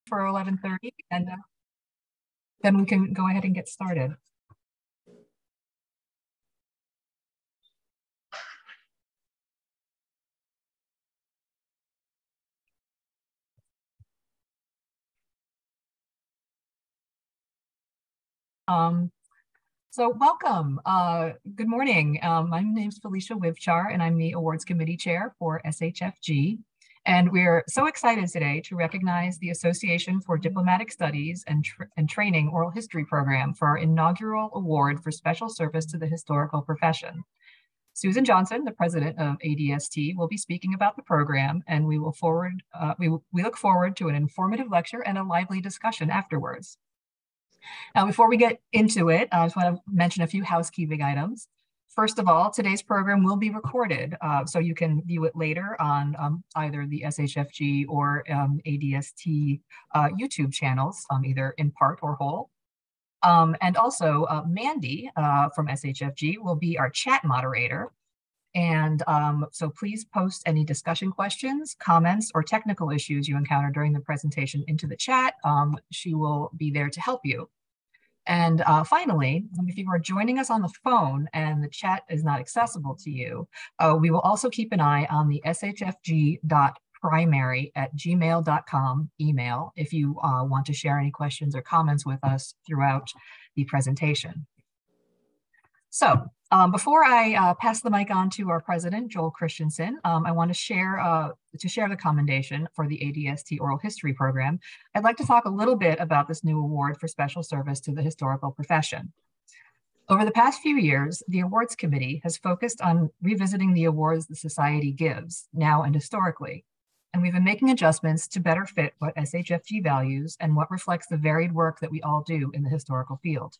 for 11:30, and then we can go ahead and get started. So welcome. Good morning. My name is Felicia Wivchar, and I'm the Awards Committee Chair for SHFG. And we're so excited today to recognize the Association for Diplomatic Studies and Training Oral History Program for our inaugural award for special service to the historical profession. Susan Johnson, the president of ADST, will be speaking about the program, and we look forward to an informative lecture and a lively discussion afterwards. Now, before we get into it, I just want to mention a few housekeeping items. First of all, today's program will be recorded, so you can view it later on either the SHFG or ADST YouTube channels, either in part or whole. And also, Mandy from SHFG will be our chat moderator. And so please post any discussion questions, comments, or technical issues you encounter during the presentation into the chat. She will be there to help you. And finally, if you are joining us on the phone and the chat is not accessible to you, we will also keep an eye on the shfg.primary@gmail.com email if you want to share any questions or comments with us throughout the presentation. So before I pass the mic on to our president, Joel Christensen, I want to share the commendation for the ADST Oral History Program. I'd like to talk a little bit about this new award for special service to the historical profession. Over the past few years, the Awards Committee has focused on revisiting the awards the Society gives, now and historically. And we've been making adjustments to better fit what SHFG values and what reflects the varied work that we all do in the historical field.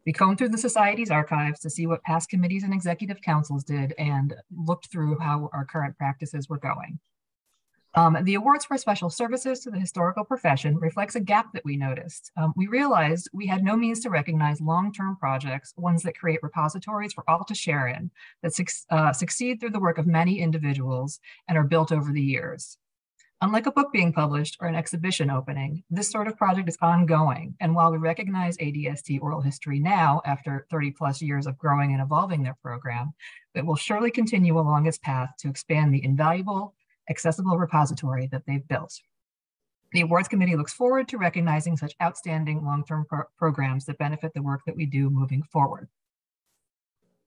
We combed through the Society's archives to see what past committees and executive councils did and looked through how our current practices were going. The awards for special services to the historical profession reflects a gap that we noticed. We realized we had no means to recognize long-term projects, ones that create repositories for all to share in, that succeed through the work of many individuals and are built over the years. Unlike a book being published or an exhibition opening, this sort of project is ongoing. And while we recognize ADST Oral History now, after 30+ years of growing and evolving their program, it will surely continue along its path to expand the invaluable, accessible repository that they've built. The Awards Committee looks forward to recognizing such outstanding long-term programs that benefit the work that we do moving forward.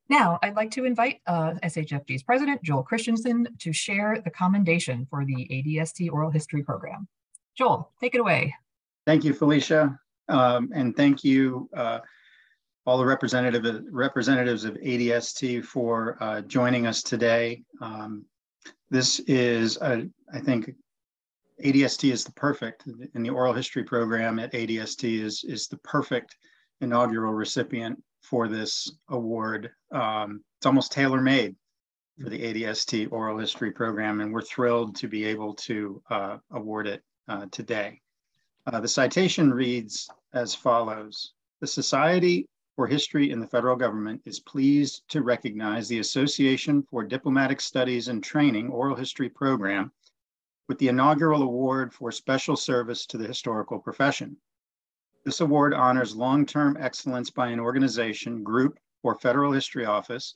Now, I'd like to invite SHFG's president, Joel Christensen, to share the commendation for the ADST Oral History Program. Joel, take it away. Thank you, Felicia. And thank you, all the representatives of ADST for joining us today. This is, I think, ADST is the perfect, in the oral history program at ADST is the perfect inaugural recipient for this award. It's almost tailor-made for the ADST Oral History Program, and we're thrilled to be able to award it today. The citation reads as follows: the Society for History in the Federal Government is pleased to recognize the Association for Diplomatic Studies and Training Oral History Program with the inaugural award for special service to the historical profession. This award honors long-term excellence by an organization, group, or federal history office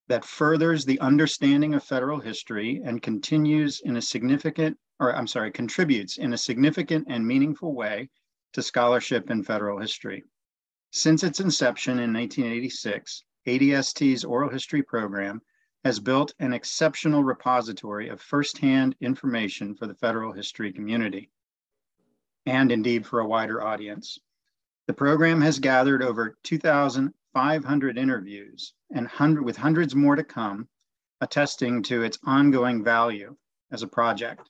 that furthers the understanding of federal history and contributes in a significant and meaningful way to scholarship in federal history. Since its inception in 1986, ADST's Oral History Program has built an exceptional repository of firsthand information for the federal history community, and indeed for a wider audience. The program has gathered over 2,500 interviews and with hundreds more to come, attesting to its ongoing value as a project.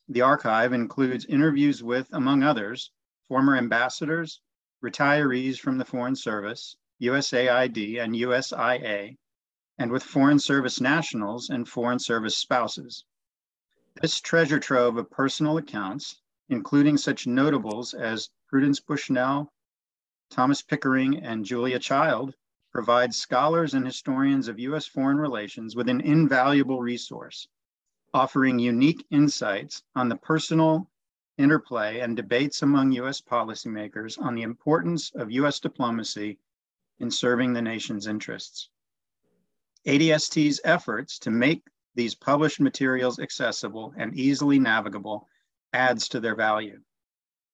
The archive includes interviews with, among others, former ambassadors, retirees from the Foreign Service, USAID and USIA, and with Foreign Service nationals and Foreign Service spouses. This treasure trove of personal accounts, including such notables as Prudence Bushnell, Thomas Pickering, and Julia Child, provides scholars and historians of U.S. foreign relations with an invaluable resource, offering unique insights on the personal interplay, and debates among U.S. policymakers on the importance of U.S. diplomacy in serving the nation's interests. ADST's efforts to make these published materials accessible and easily navigable adds to their value.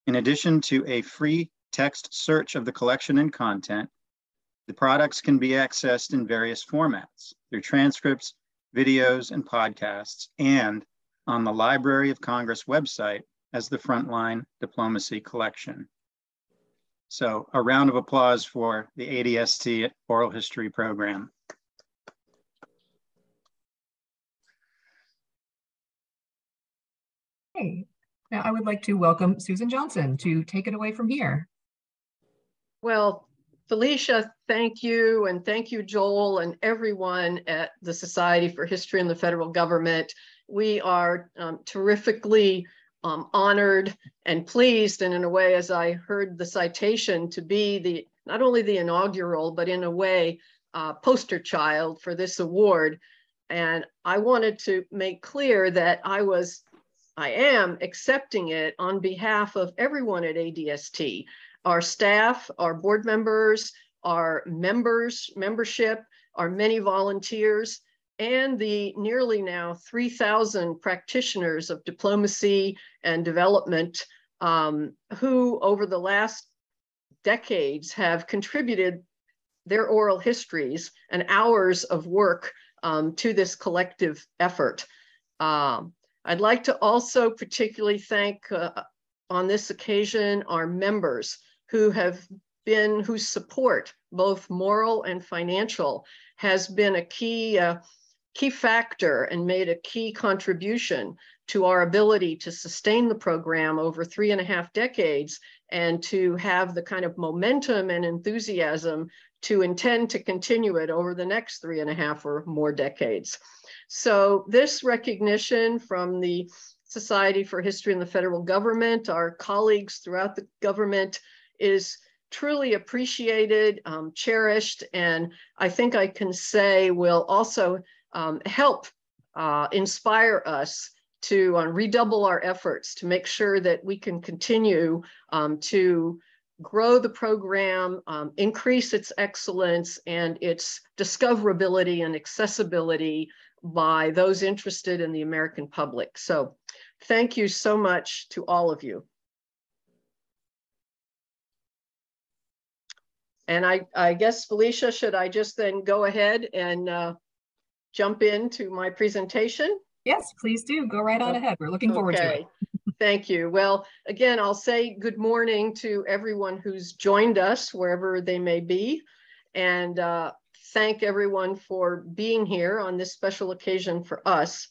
In addition to a free text search of the collection and content, the products can be accessed in various formats through transcripts, videos, and podcasts, and on the Library of Congress website as the Frontline Diplomacy Collection. So a round of applause for the ADST Oral History Program. Hey, now I would like to welcome Susan Johnson to take it away from here. Well, Felicia, thank you. And thank you, Joel, and everyone at the Society for History and the Federal Government. We are terrifically honored and pleased, and in a way, as I heard the citation, to be not only the inaugural, but in a way, poster child for this award. And I wanted to make clear that I am accepting it on behalf of everyone at ADST, our staff, our board members, our membership, our many volunteers, and the nearly now 3,000 practitioners of diplomacy and development who over the last decades have contributed their oral histories and hours of work to this collective effort. I'd like to also particularly thank on this occasion our members whose support, both moral and financial, has been a key factor and made a key contribution to our ability to sustain the program over 3.5 decades and to have the kind of momentum and enthusiasm to intend to continue it over the next 3.5 or more decades. So this recognition from the Society for History and the Federal Government, our colleagues throughout the government, is truly appreciated, cherished, and I think I can say will also help inspire us to redouble our efforts to make sure that we can continue to grow the program, increase its excellence and its discoverability and accessibility by those interested in the American public. So thank you so much to all of you. And I guess, Felicia, should I just then go ahead and jump into my presentation? Yes, please do. Go right on ahead. We're looking forward to it. Thank you. Well, again, I'll say good morning to everyone who's joined us, wherever they may be, and thank everyone for being here on this special occasion for us.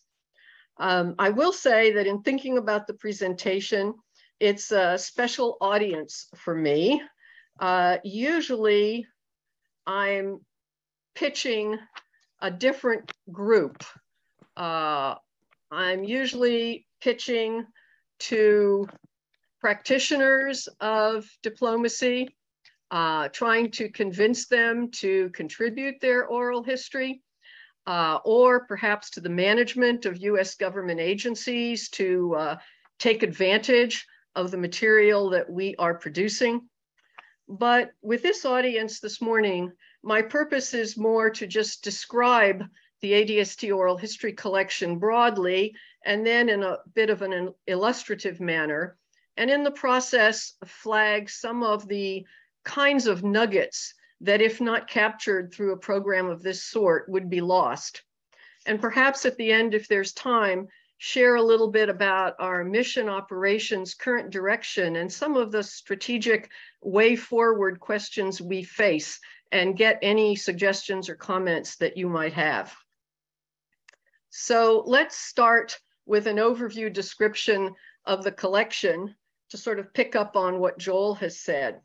I will say that in thinking about the presentation, it's a special audience for me. Usually I'm pitching a different group. I'm usually pitching to practitioners of diplomacy, trying to convince them to contribute their oral history, or perhaps to the management of US government agencies to take advantage of the material that we are producing. But with this audience this morning, my purpose is more to just describe the ADST Oral History Collection broadly, and then in a bit of an illustrative manner, and in the process flag some of the kinds of nuggets that, if not captured through a program of this sort, would be lost. And perhaps at the end, if there's time, share a little bit about our mission, operations, current direction, and some of the strategic way forward questions we face, and get any suggestions or comments that you might have. So let's start with an overview description of the collection to sort of pick up on what Joel has said.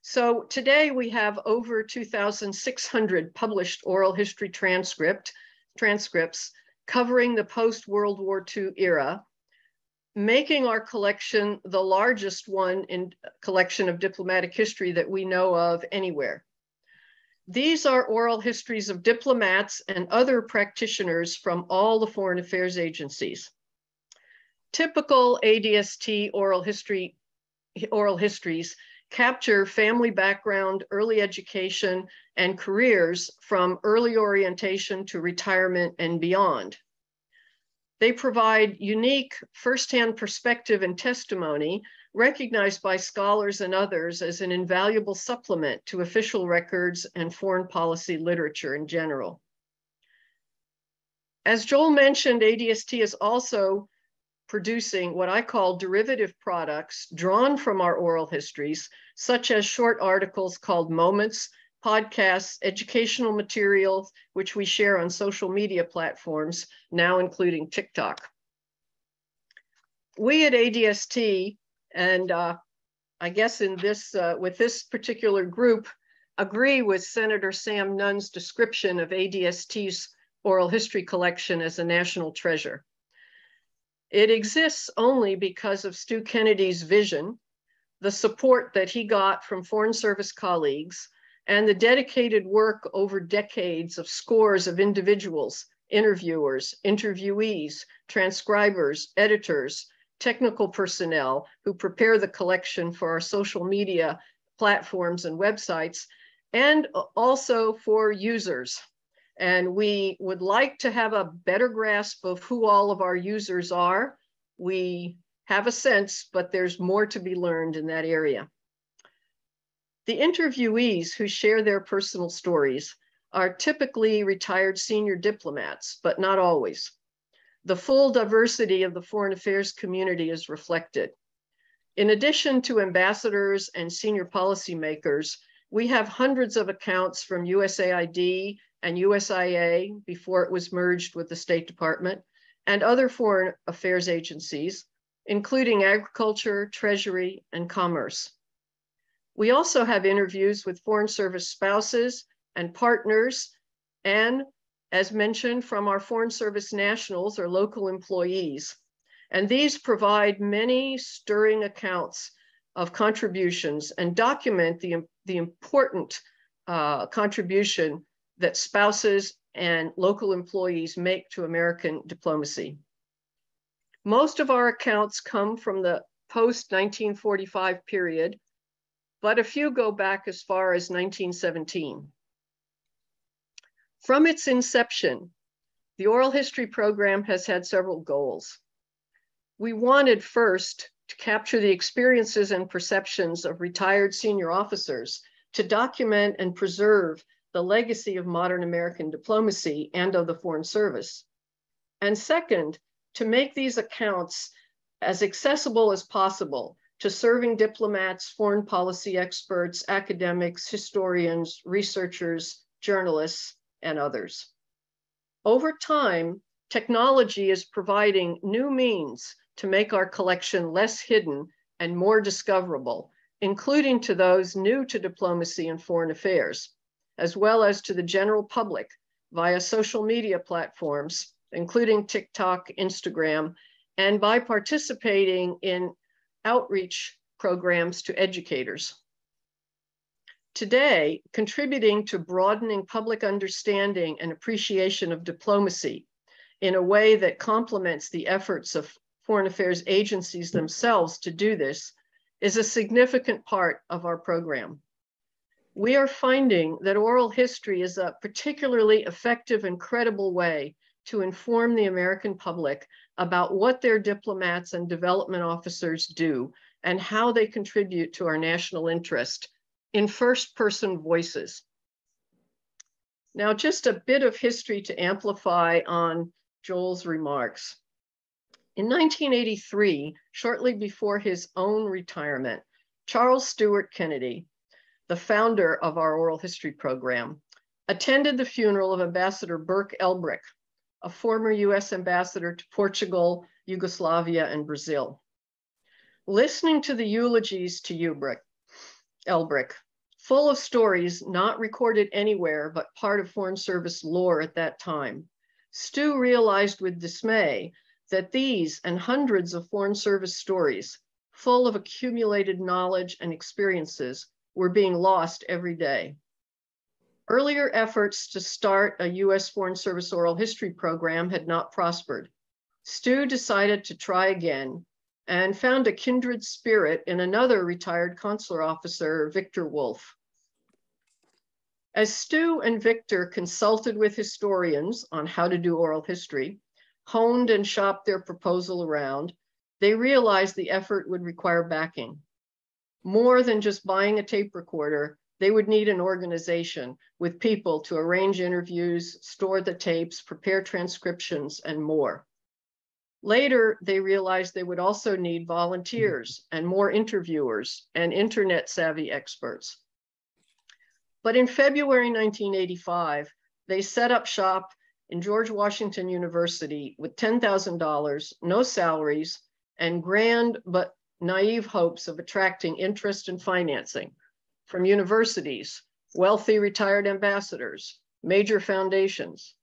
So today we have over 2,600 published oral history transcripts covering the post-World War II era, making our collection the largest one in collection of diplomatic history that we know of anywhere. These are oral histories of diplomats and other practitioners from all the foreign affairs agencies. Typical ADST oral histories capture family background, early education, and careers from early orientation to retirement and beyond. They provide unique firsthand perspective and testimony recognized by scholars and others as an invaluable supplement to official records and foreign policy literature in general. As Joel mentioned, ADST is also producing what I call derivative products drawn from our oral histories, such as short articles called Moments, podcasts, educational materials, which we share on social media platforms, now including TikTok. We at ADST, and I guess in this, with this particular group, agree with Senator Sam Nunn's description of ADST's oral history collection as a national treasure. It exists only because of Stu Kennedy's vision, the support that he got from Foreign Service colleagues, and the dedicated work over decades of scores of individuals, interviewers, interviewees, transcribers, editors, technical personnel who prepare the collection for our social media platforms and websites, and also for users. And we would like to have a better grasp of who all of our users are. We have a sense, but there's more to be learned in that area. The interviewees who share their personal stories are typically retired senior diplomats, but not always. The full diversity of the foreign affairs community is reflected. In addition to ambassadors and senior policymakers, we have hundreds of accounts from USAID and USIA before it was merged with the State Department, and other foreign affairs agencies, including Agriculture, Treasury, and Commerce. We also have interviews with Foreign Service spouses and partners, and as mentioned, from our Foreign Service nationals or local employees. And these provide many stirring accounts of contributions and document the important contribution that spouses and local employees make to American diplomacy. Most of our accounts come from the post-1945 period, but a few go back as far as 1917. From its inception, the Oral History Program has had several goals. We wanted first to capture the experiences and perceptions of retired senior officers to document and preserve the legacy of modern American diplomacy and of the Foreign Service. And second, to make these accounts as accessible as possible to serving diplomats, foreign policy experts, academics, historians, researchers, journalists, and others. Over time, technology is providing new means to make our collection less hidden and more discoverable, including to those new to diplomacy and foreign affairs, as well as to the general public via social media platforms, including TikTok, Instagram, and by participating in outreach programs to educators. Today, contributing to broadening public understanding and appreciation of diplomacy in a way that complements the efforts of foreign affairs agencies themselves to do this is a significant part of our program. We are finding that oral history is a particularly effective and credible way to inform the American public about what their diplomats and development officers do and how they contribute to our national interest in first-person voices. Now, just a bit of history to amplify on Joel's remarks. In 1983, shortly before his own retirement, Charles Stewart Kennedy, the founder of our oral history program, attended the funeral of Ambassador Burke Elbrick, a former US ambassador to Portugal, Yugoslavia, and Brazil. Listening to the eulogies to Elbrick, full of stories not recorded anywhere but part of Foreign Service lore at that time, Stu realized with dismay that these and hundreds of Foreign Service stories, full of accumulated knowledge and experiences, were being lost every day. Earlier efforts to start a US Foreign Service oral history program had not prospered. Stu decided to try again and found a kindred spirit in another retired consular officer, Victor Wolf. As Stu and Victor consulted with historians on how to do oral history, honed and shopped their proposal around, they realized the effort would require backing. More than just buying a tape recorder, they would need an organization with people to arrange interviews, store the tapes, prepare transcriptions, and more. Later, they realized they would also need volunteers and more interviewers and internet-savvy experts. But in February 1985, they set up shop in George Washington University with $10,000, no salaries, and grand but naive hopes of attracting interest and financing from universities, wealthy retired ambassadors, major foundations.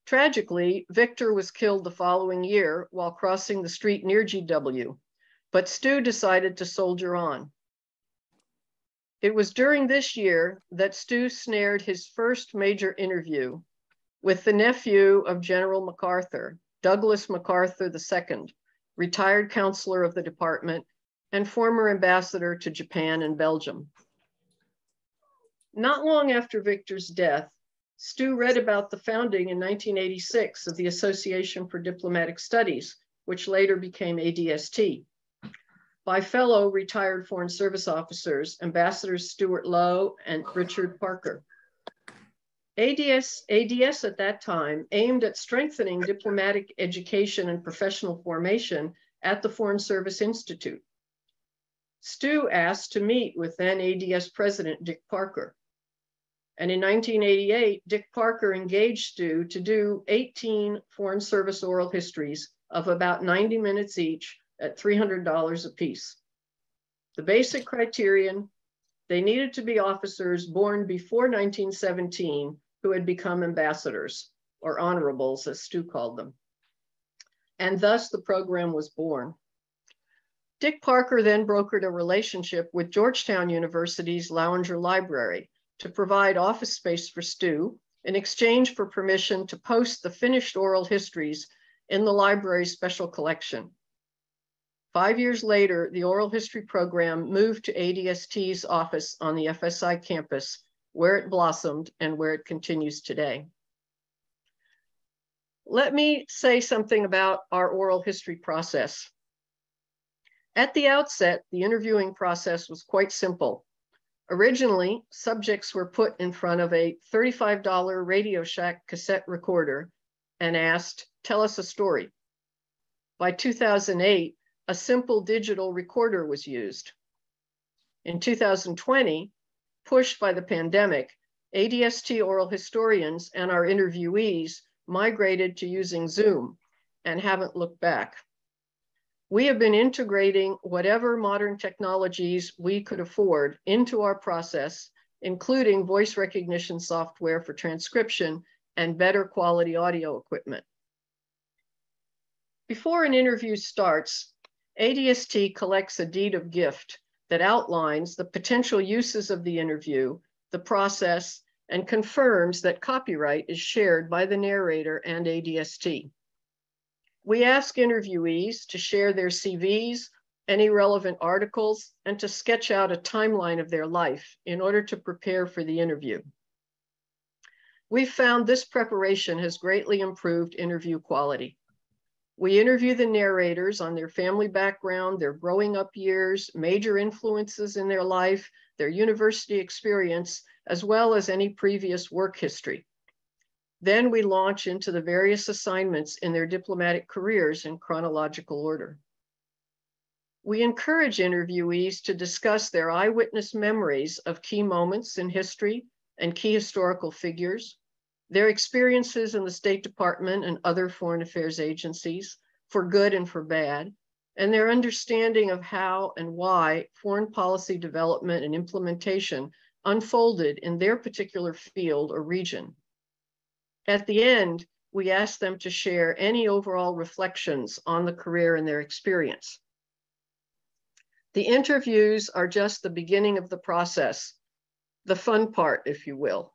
Tragically, Victor was killed the following year while crossing the street near GW, but Stu decided to soldier on. It was during this year that Stu snared his first major interview with the nephew of General MacArthur, Douglas MacArthur II, retired counselor of the department and former ambassador to Japan and Belgium. Not long after Victor's death, Stu read about the founding in 1986 of the Association for Diplomatic Studies, which later became ADST, by fellow retired Foreign Service officers, Ambassadors Stuart Lowe and Richard Parker. ADS at that time aimed at strengthening diplomatic education and professional formation at the Foreign Service Institute. Stu asked to meet with then ADS President Dick Parker. And in 1988, Dick Parker engaged Stu to do 18 Foreign Service oral histories of about 90 minutes each at $300 apiece. The basic criterion, they needed to be officers born before 1917 who had become ambassadors, or honorables, as Stu called them. And thus the program was born. Dick Parker then brokered a relationship with Georgetown University's Lounger Library to provide office space for Stu in exchange for permission to post the finished oral histories in the library's special collection. 5 years later, the oral history program moved to ADST's office on the FSI campus, where it blossomed and where it continues today. Let me say something about our oral history process. At the outset, the interviewing process was quite simple. Originally, subjects were put in front of a $35 Radio Shack cassette recorder and asked, "Tell us a story." By 2008, a simple digital recorder was used. In 2020, pushed by the pandemic, ADST oral historians and our interviewees migrated to using Zoom and haven't looked back. We have been integrating whatever modern technologies we could afford into our process, including voice recognition software for transcription and better quality audio equipment. Before an interview starts, ADST collects a deed of gift that outlines the potential uses of the interview, the process, and confirms that copyright is shared by the narrator and ADST. We ask interviewees to share their CVs, any relevant articles, and to sketch out a timeline of their life in order to prepare for the interview. We've found this preparation has greatly improved interview quality. We interview the narrators on their family background, their growing up years, major influences in their life, their university experience, as well as any previous work history. Then we launch into the various assignments in their diplomatic careers in chronological order. We encourage interviewees to discuss their eyewitness memories of key moments in history and key historical figures, their experiences in the State Department and other foreign affairs agencies, for good and for bad, and their understanding of how and why foreign policy development and implementation unfolded in their particular field or region. At the end, we ask them to share any overall reflections on the career and their experience. The interviews are just the beginning of the process, the fun part, if you will.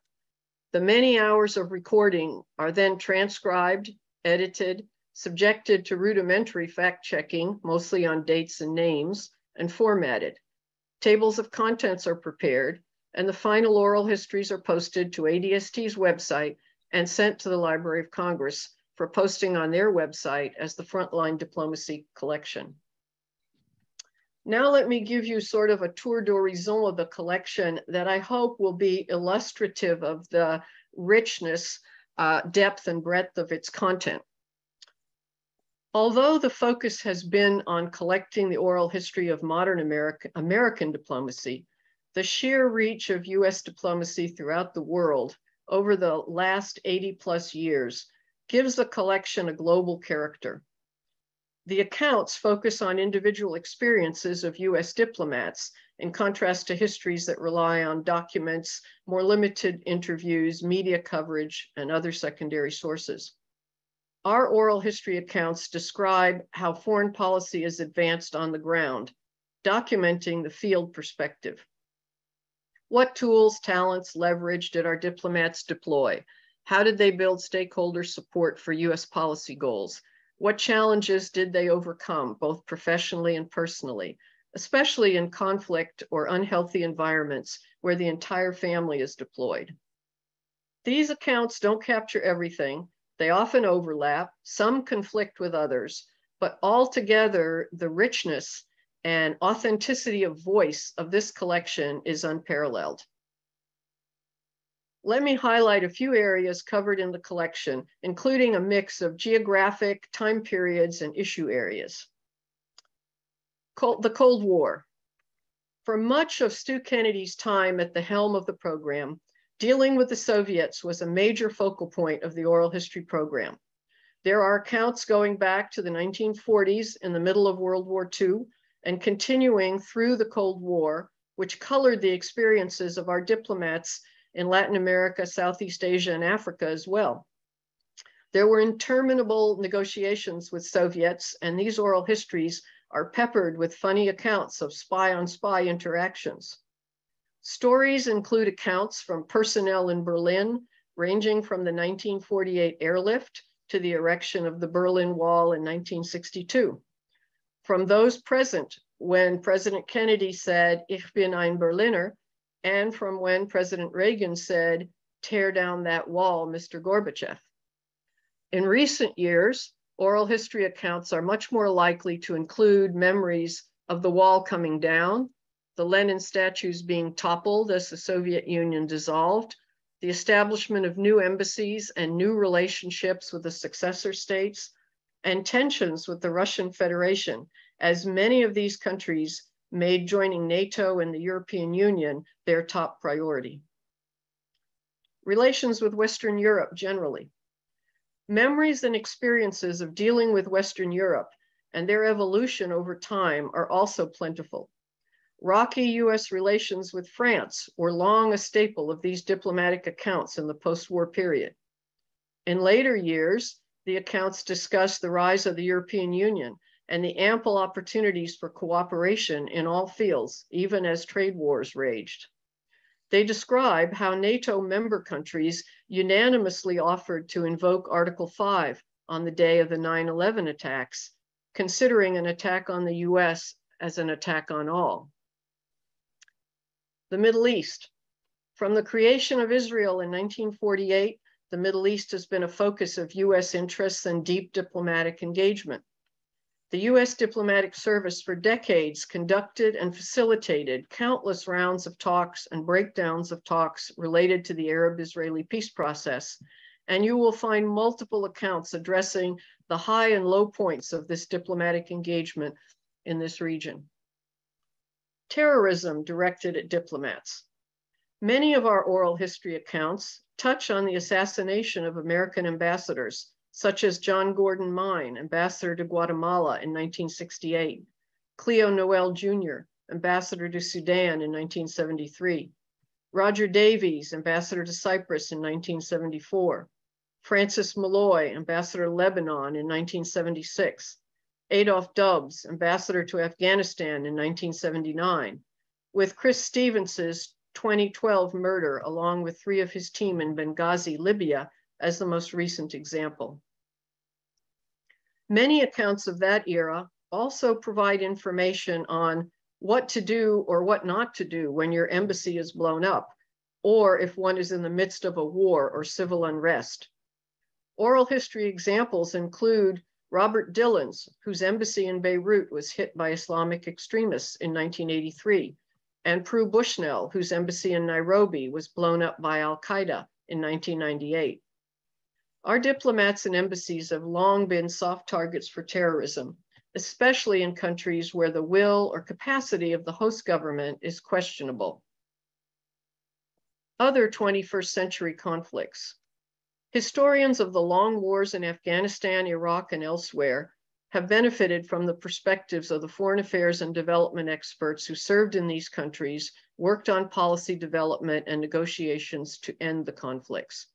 The many hours of recording are then transcribed, edited, subjected to rudimentary fact-checking, mostly on dates and names, and formatted. Tables of contents are prepared, and the final oral histories are posted to ADST's website and sent to the Library of Congress for posting on their website as the Frontline Diplomacy Collection. Now let me give you sort of a tour d'horizon of the collection that I hope will be illustrative of the richness, depth, and breadth of its content. Although the focus has been on collecting the oral history of modern American diplomacy, the sheer reach of US diplomacy throughout the world over the last 80+ years gives the collection a global character. The accounts focus on individual experiences of US diplomats, in contrast to histories that rely on documents, more limited interviews, media coverage, and other secondary sources. Our oral history accounts describe how foreign policy is advanced on the ground, documenting the field perspective. What tools, talents, leverage did our diplomats deploy? How did they build stakeholder support for US policy goals? What challenges did they overcome, both professionally and personally, especially in conflict or unhealthy environments where the entire family is deployed? These accounts don't capture everything. They often overlap, some conflict with others, but altogether, the richness and authenticity of voice of this collection is unparalleled. Let me highlight a few areas covered in the collection, including a mix of geographic, time periods, and issue areas. The Cold War. For much of Stu Kennedy's time at the helm of the program, dealing with the Soviets was a major focal point of the oral history program. There are accounts going back to the 1940s in the middle of World War II and continuing through the Cold War, which colored the experiences of our diplomats in Latin America, Southeast Asia, and Africa as well. There were interminable negotiations with Soviets, and these oral histories are peppered with funny accounts of spy-on-spy interactions. Stories include accounts from personnel in Berlin, ranging from the 1948 airlift to the erection of the Berlin Wall in 1962. From those present when President Kennedy said, "Ich bin ein Berliner," and from when President Reagan said, "Tear down that wall, Mr. Gorbachev." In recent years, oral history accounts are much more likely to include memories of the wall coming down, the Lenin statues being toppled as the Soviet Union dissolved, the establishment of new embassies and new relationships with the successor states, and tensions with the Russian Federation, as many of these countries made joining NATO and the European Union their top priority. Relations with Western Europe generally. Memories and experiences of dealing with Western Europe and their evolution over time are also plentiful. Rocky US relations with France were long a staple of these diplomatic accounts in the post-war period. In later years, the accounts discuss the rise of the European Union and the ample opportunities for cooperation in all fields, even as trade wars raged. They describe how NATO member countries unanimously offered to invoke Article 5 on the day of the 9/11 attacks, considering an attack on the US as an attack on all. The Middle East. From the creation of Israel in 1948, the Middle East has been a focus of US interests and deep diplomatic engagement. The US diplomatic service for decades conducted and facilitated countless rounds of talks and breakdowns of talks related to the Arab-Israeli peace process, and you will find multiple accounts addressing the high and low points of this diplomatic engagement in this region. Terrorism directed at diplomats. Many of our oral history accounts touch on the assassination of American ambassadors, such as John Gordon Mine, ambassador to Guatemala in 1968, Cleo Noel Jr., ambassador to Sudan in 1973, Roger Davies, ambassador to Cyprus in 1974, Francis Malloy, ambassador to Lebanon in 1976, Adolph Dubs, ambassador to Afghanistan in 1979, with Chris Stevens's 2012 murder, along with 3 of his team in Benghazi, Libya, as the most recent example. Many accounts of that era also provide information on what to do or what not to do when your embassy is blown up, or if one is in the midst of a war or civil unrest. Oral history examples include Robert Dillon's, whose embassy in Beirut was hit by Islamic extremists in 1983, and Prudence Bushnell, whose embassy in Nairobi was blown up by Al-Qaeda in 1998. Our diplomats and embassies have long been soft targets for terrorism, especially in countries where the will or capacity of the host government is questionable. Other 21st century conflicts. Historians of the long wars in Afghanistan, Iraq, and elsewhere have benefited from the perspectives of the foreign affairs and development experts who served in these countries, worked on policy development and negotiations to end the conflicts.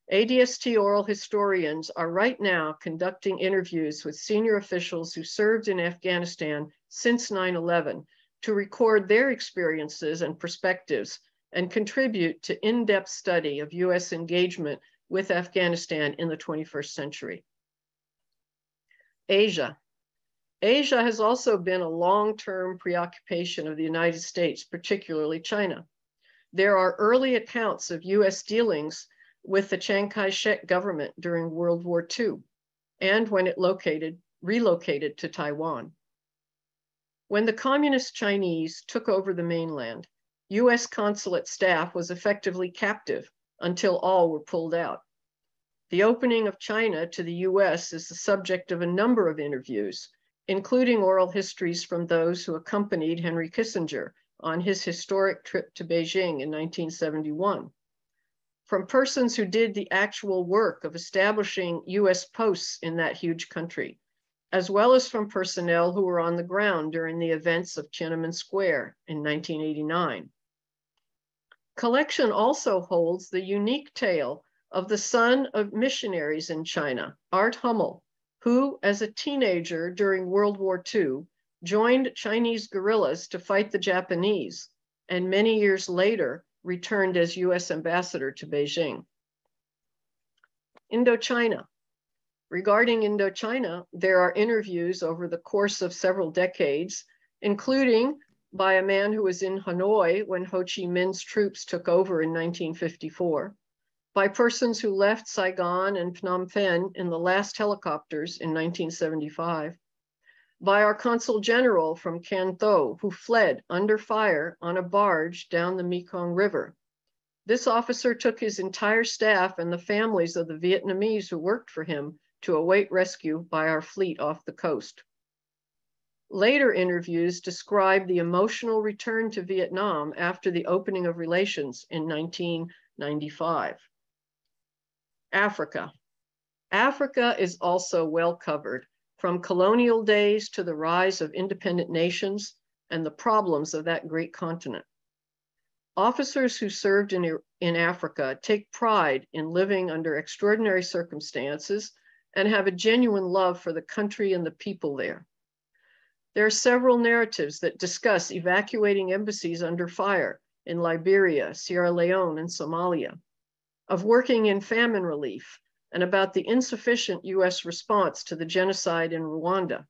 ADST oral historians are right now conducting interviews with senior officials who served in Afghanistan since 9/11 to record their experiences and perspectives and contribute to in-depth study of US engagement with Afghanistan in the 21st century. Asia. Asia has also been a long-term preoccupation of the United States, particularly China. There are early accounts of US dealings with the Chiang Kai-shek government during World War II, and when it relocated to Taiwan. When the communist Chinese took over the mainland, US consulate staff was effectively captive until all were pulled out. The opening of China to the US is the subject of a number of interviews, including oral histories from those who accompanied Henry Kissinger on his historic trip to Beijing in 1971. From persons who did the actual work of establishing US posts in that huge country, as well as from personnel who were on the ground during the events of Tiananmen Square in 1989. Collection also holds the unique tale of the son of missionaries in China, Art Hummel, who, as a teenager during World War II, joined Chinese guerrillas to fight the Japanese, and many years later returned as US ambassador to Beijing. Indochina. Regarding Indochina, there are interviews over the course of several decades, including by a man who was in Hanoi when Ho Chi Minh's troops took over in 1954, by persons who left Saigon and Phnom Penh in the last helicopters in 1975, by our consul general from Can Tho, who fled under fire on a barge down the Mekong River. This officer took his entire staff and the families of the Vietnamese who worked for him to await rescue by our fleet off the coast. Later interviews describe the emotional return to Vietnam after the opening of relations in 1995. Africa. Africa is also well covered, from colonial days to the rise of independent nations and the problems of that great continent. Officers who served in Africa take pride in living under extraordinary circumstances and have a genuine love for the country and the people there. There are several narratives that discuss evacuating embassies under fire in Liberia, Sierra Leone, and Somalia, of working in famine relief, and about the insufficient US response to the genocide in Rwanda.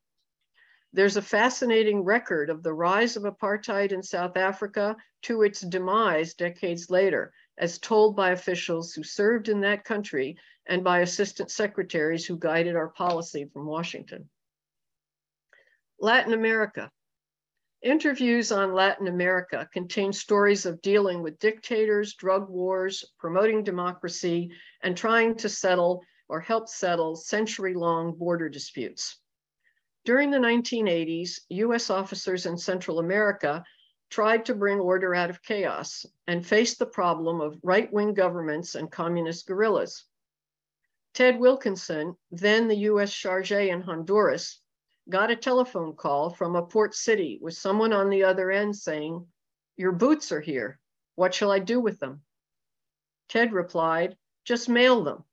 There's a fascinating record of the rise of apartheid in South Africa to its demise decades later, as told by officials who served in that country and by assistant secretaries who guided our policy from Washington. Latin America. Interviews on Latin America contain stories of dealing with dictators, drug wars, promoting democracy, and trying to settle or help settle century-long border disputes. During the 1980s, US officers in Central America tried to bring order out of chaos and faced the problem of right-wing governments and communist guerrillas. Ted Wilkinson, then the US chargé in Honduras, got a telephone call from a port city with someone on the other end saying, "Your boots are here. What shall I do with them?" Ted replied, "Just mail them."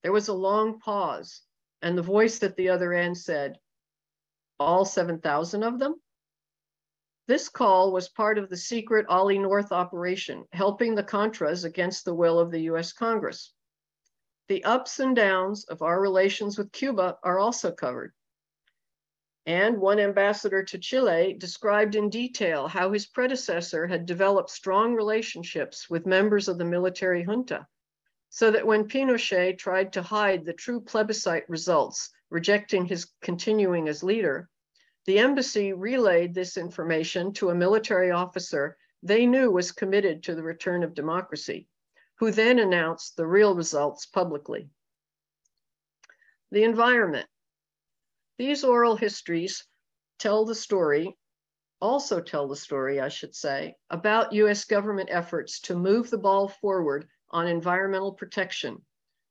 There was a long pause, and the voice at the other end said, "All 7,000 of them?" This call was part of the secret Ollie North operation, helping the Contras against the will of the US Congress. The ups and downs of our relations with Cuba are also covered. And one ambassador to Chile described in detail how his predecessor had developed strong relationships with members of the military junta, so that when Pinochet tried to hide the true plebiscite results, rejecting his continuing as leader, the embassy relayed this information to a military officer they knew was committed to the return of democracy, who then announced the real results publicly. The environment. These oral histories also tell the story, I should say, about US government efforts to move the ball forward on environmental protection,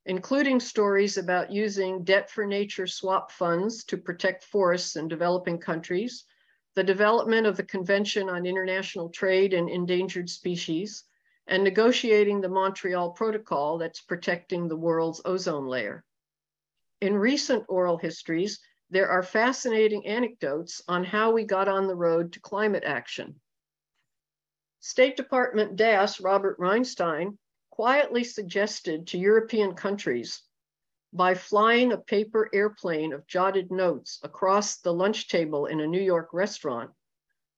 including stories about using debt for nature swap funds to protect forests in developing countries, the development of the Convention on International Trade in Endangered Species, and negotiating the Montreal Protocol that's protecting the world's ozone layer. In recent oral histories, there are fascinating anecdotes on how we got on the road to climate action. State Department DAS Robert Reinstein quietly suggested to European countries, by flying a paper airplane of jotted notes across the lunch table in a New York restaurant,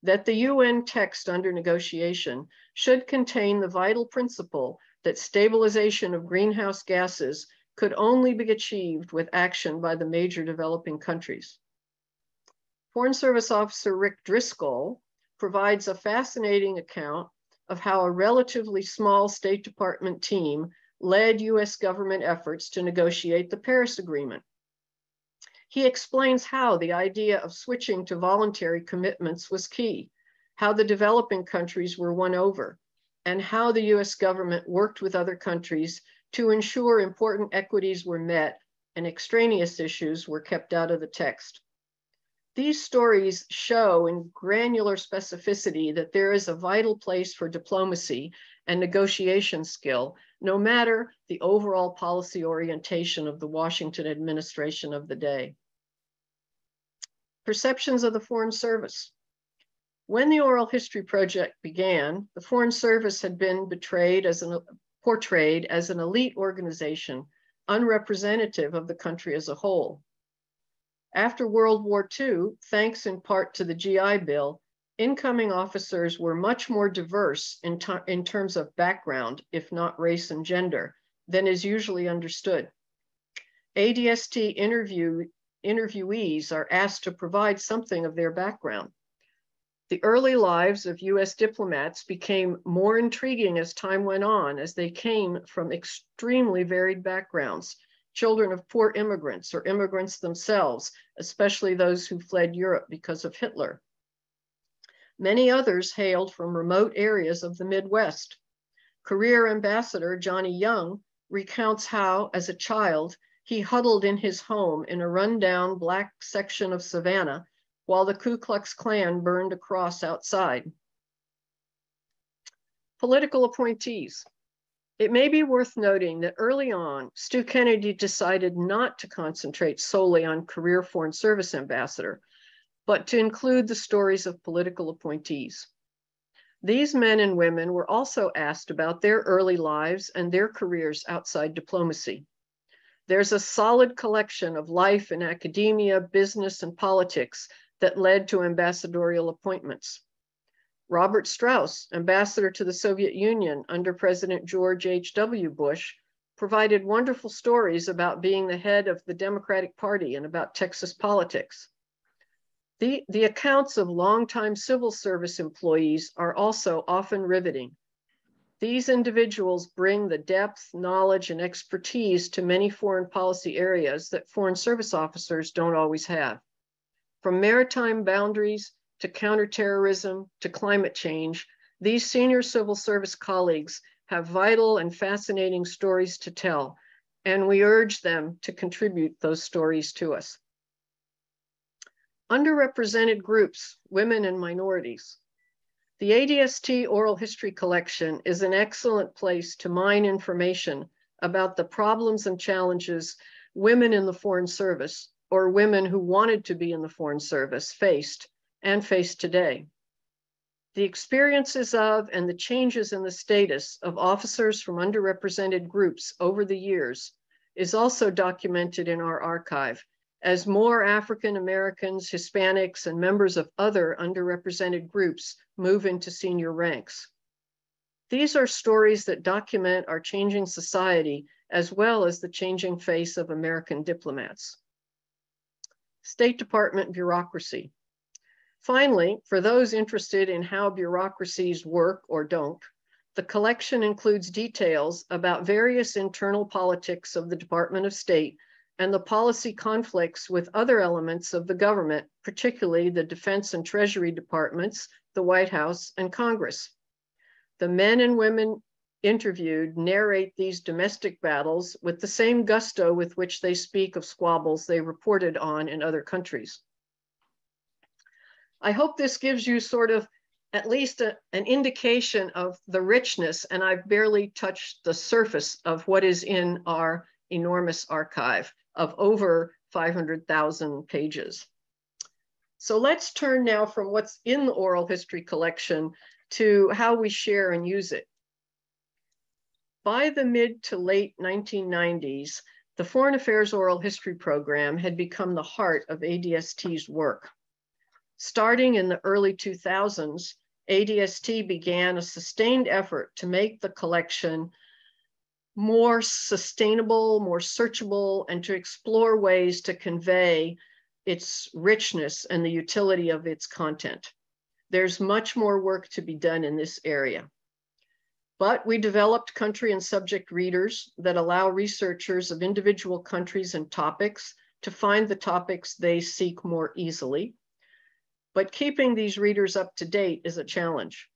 that the UN text under negotiation should contain the vital principle that stabilization of greenhouse gases could only be achieved with action by the major developing countries. Foreign Service Officer Rick Driscoll provides a fascinating account of how a relatively small State Department team led US government efforts to negotiate the Paris Agreement. He explains how the idea of switching to voluntary commitments was key, how the developing countries were won over, and how the US government worked with other countries to ensure important equities were met and extraneous issues were kept out of the text. These stories show in granular specificity that there is a vital place for diplomacy and negotiation skill, no matter the overall policy orientation of the Washington administration of the day. Perceptions of the Foreign Service. When the Oral History Project began, the Foreign Service had been portrayed as an elite organization, unrepresentative of the country as a whole. After World War II, thanks in part to the GI Bill, incoming officers were much more diverse in terms of background, if not race and gender, than is usually understood. ADST interviewees are asked to provide something of their background. The early lives of US diplomats became more intriguing as time went on, as they came from extremely varied backgrounds, children of poor immigrants or immigrants themselves, especially those who fled Europe because of Hitler. Many others hailed from remote areas of the Midwest. Career Ambassador Johnny Young recounts how, as a child, he huddled in his home in a rundown Black section of Savannah while the Ku Klux Klan burned a cross outside. Political appointees. It may be worth noting that early on, Stu Kennedy decided not to concentrate solely on career Foreign Service ambassador, but to include the stories of political appointees. These men and women were also asked about their early lives and their careers outside diplomacy. There's a solid collection of life in academia, business, and politics that led to ambassadorial appointments. Robert Strauss, ambassador to the Soviet Union under President George H.W. Bush, provided wonderful stories about being the head of the Democratic Party and about Texas politics. The accounts of longtime civil service employees are also often riveting. These individuals bring the depth, knowledge, and expertise to many foreign policy areas that Foreign Service officers don't always have. From maritime boundaries to counterterrorism to climate change, these senior civil service colleagues have vital and fascinating stories to tell, and we urge them to contribute those stories to us. Underrepresented groups, women and minorities. The ADST Oral History Collection is an excellent place to mine information about the problems and challenges women in the Foreign Service, or women who wanted to be in the Foreign Service, faced and face today. The experiences of and the changes in the status of officers from underrepresented groups over the years is also documented in our archive as more African Americans, Hispanics, and members of other underrepresented groups move into senior ranks. These are stories that document our changing society as well as the changing face of American diplomats. State Department bureaucracy. Finally, for those interested in how bureaucracies work or don't, the collection includes details about various internal politics of the Department of State and the policy conflicts with other elements of the government, particularly the Defense and Treasury Departments, the White House, and Congress. The men and women interviewed narrate these domestic battles with the same gusto with which they speak of squabbles they reported on in other countries. I hope this gives you sort of at least an indication of the richness, and I've barely touched the surface of what is in our enormous archive of over 500,000 pages. So let's turn now from what's in the oral history collection to how we share and use it. By the mid to late 1990s, the Foreign Affairs Oral History Program had become the heart of ADST's work. Starting in the early 2000s, ADST began a sustained effort to make the collection more sustainable, more searchable, and to explore ways to convey its richness and the utility of its content. There's much more work to be done in this area. But we developed country and subject readers that allow researchers of individual countries and topics to find the topics they seek more easily. But keeping these readers up to date is a challenge.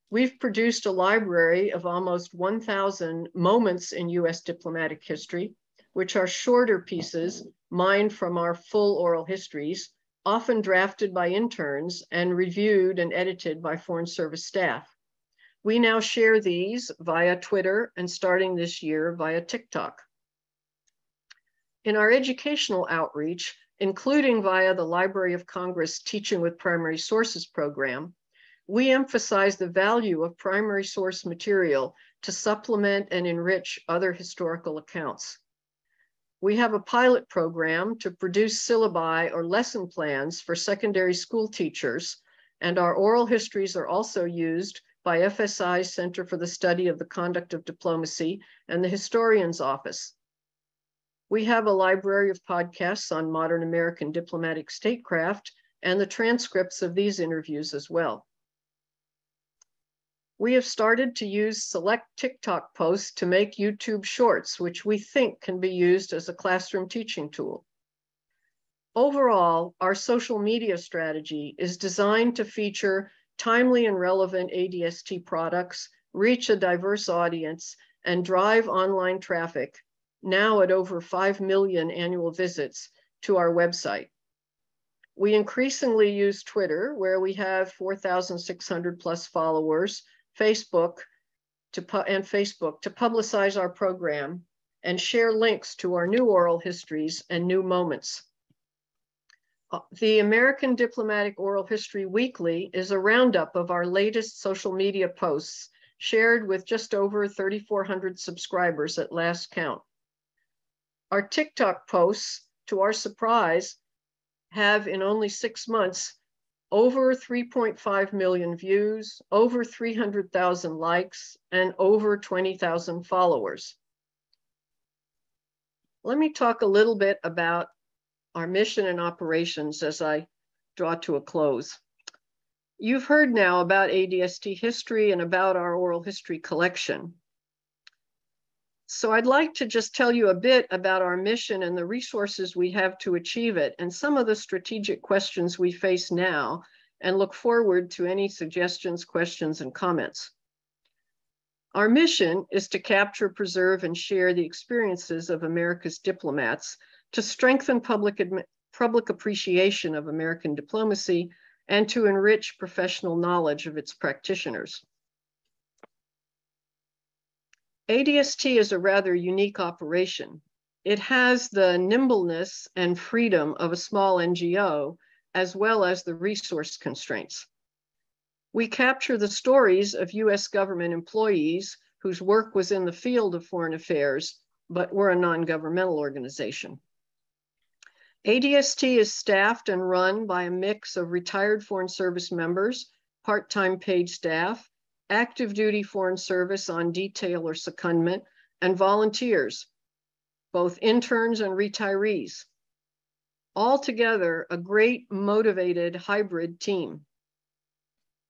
We've produced a library of almost 1,000 moments in US diplomatic history, which are shorter pieces mined from our full oral histories, often drafted by interns and reviewed and edited by Foreign Service staff. We now share these via Twitter and starting this year via TikTok. In our educational outreach, including via the Library of Congress Teaching with Primary Sources program, we emphasize the value of primary source material to supplement and enrich other historical accounts. We have a pilot program to produce syllabi or lesson plans for secondary school teachers, and our oral histories are also used by FSI's Center for the Study of the Conduct of Diplomacy and the Historian's Office. We have a library of podcasts on modern American diplomatic statecraft and the transcripts of these interviews as well. We have started to use select TikTok posts to make YouTube shorts, which we think can be used as a classroom teaching tool. Overall, our social media strategy is designed to feature timely and relevant ADST products, reach a diverse audience, and drive online traffic, now at over 5 million annual visits to our website. We increasingly use Twitter, where we have 4,600 plus followers, Facebook to publicize our program and share links to our new oral histories and new moments. The American Diplomatic Oral History Weekly is a roundup of our latest social media posts shared with just over 3,400 subscribers at last count. Our TikTok posts, to our surprise, have in only 6 months over 3.5 million views, over 300,000 likes, and over 20,000 followers. Let me talk a little bit about our mission and operations as I draw to a close. You've heard now about ADST history and about our oral history collection. So I'd like to just tell you a bit about our mission and the resources we have to achieve it and some of the strategic questions we face now, and look forward to any suggestions, questions, and comments. Our mission is to capture, preserve, and share the experiences of America's diplomats to strengthen public appreciation of American diplomacy and to enrich professional knowledge of its practitioners. ADST is a rather unique operation. It has the nimbleness and freedom of a small NGO, as well as the resource constraints. We capture the stories of US government employees whose work was in the field of foreign affairs, but we're a non-governmental organization. ADST is staffed and run by a mix of retired Foreign Service members, part-time paid staff, active duty Foreign Service on detail or secondment, and volunteers, both interns and retirees. Altogether, a great motivated hybrid team.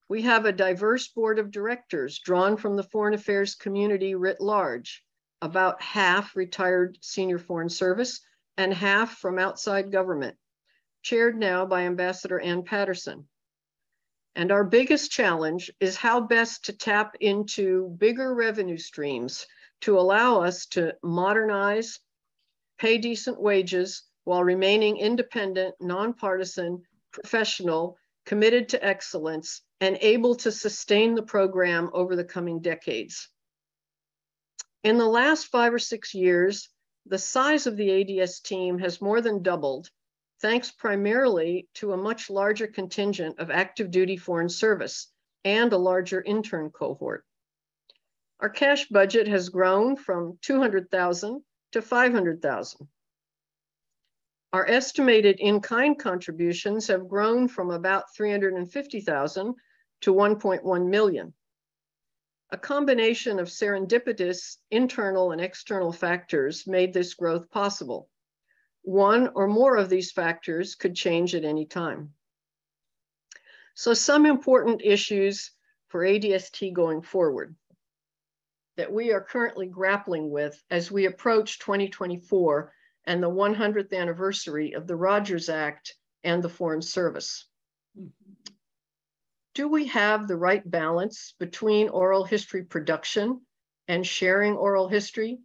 We have a diverse board of directors drawn from the foreign affairs community writ large, about half retired senior Foreign Service and half from outside government, chaired now by Ambassador Ann Patterson. And our biggest challenge is how best to tap into bigger revenue streams to allow us to modernize, pay decent wages while remaining independent, nonpartisan, professional, committed to excellence, and able to sustain the program over the coming decades. In the last 5 or 6 years, the size of the ADS team has more than doubled, thanks primarily to a much larger contingent of active duty Foreign Service and a larger intern cohort. Our cash budget has grown from $200,000 to $500,000. Our estimated in-kind contributions have grown from about $350,000 to $1.1 million. A combination of serendipitous internal and external factors made this growth possible. One or more of these factors could change at any time. So some important issues for ADST going forward that we are currently grappling with as we approach 2024 and the 100th anniversary of the Rogers Act and the Foreign Service. Do we have the right balance between oral history production and sharing oral history?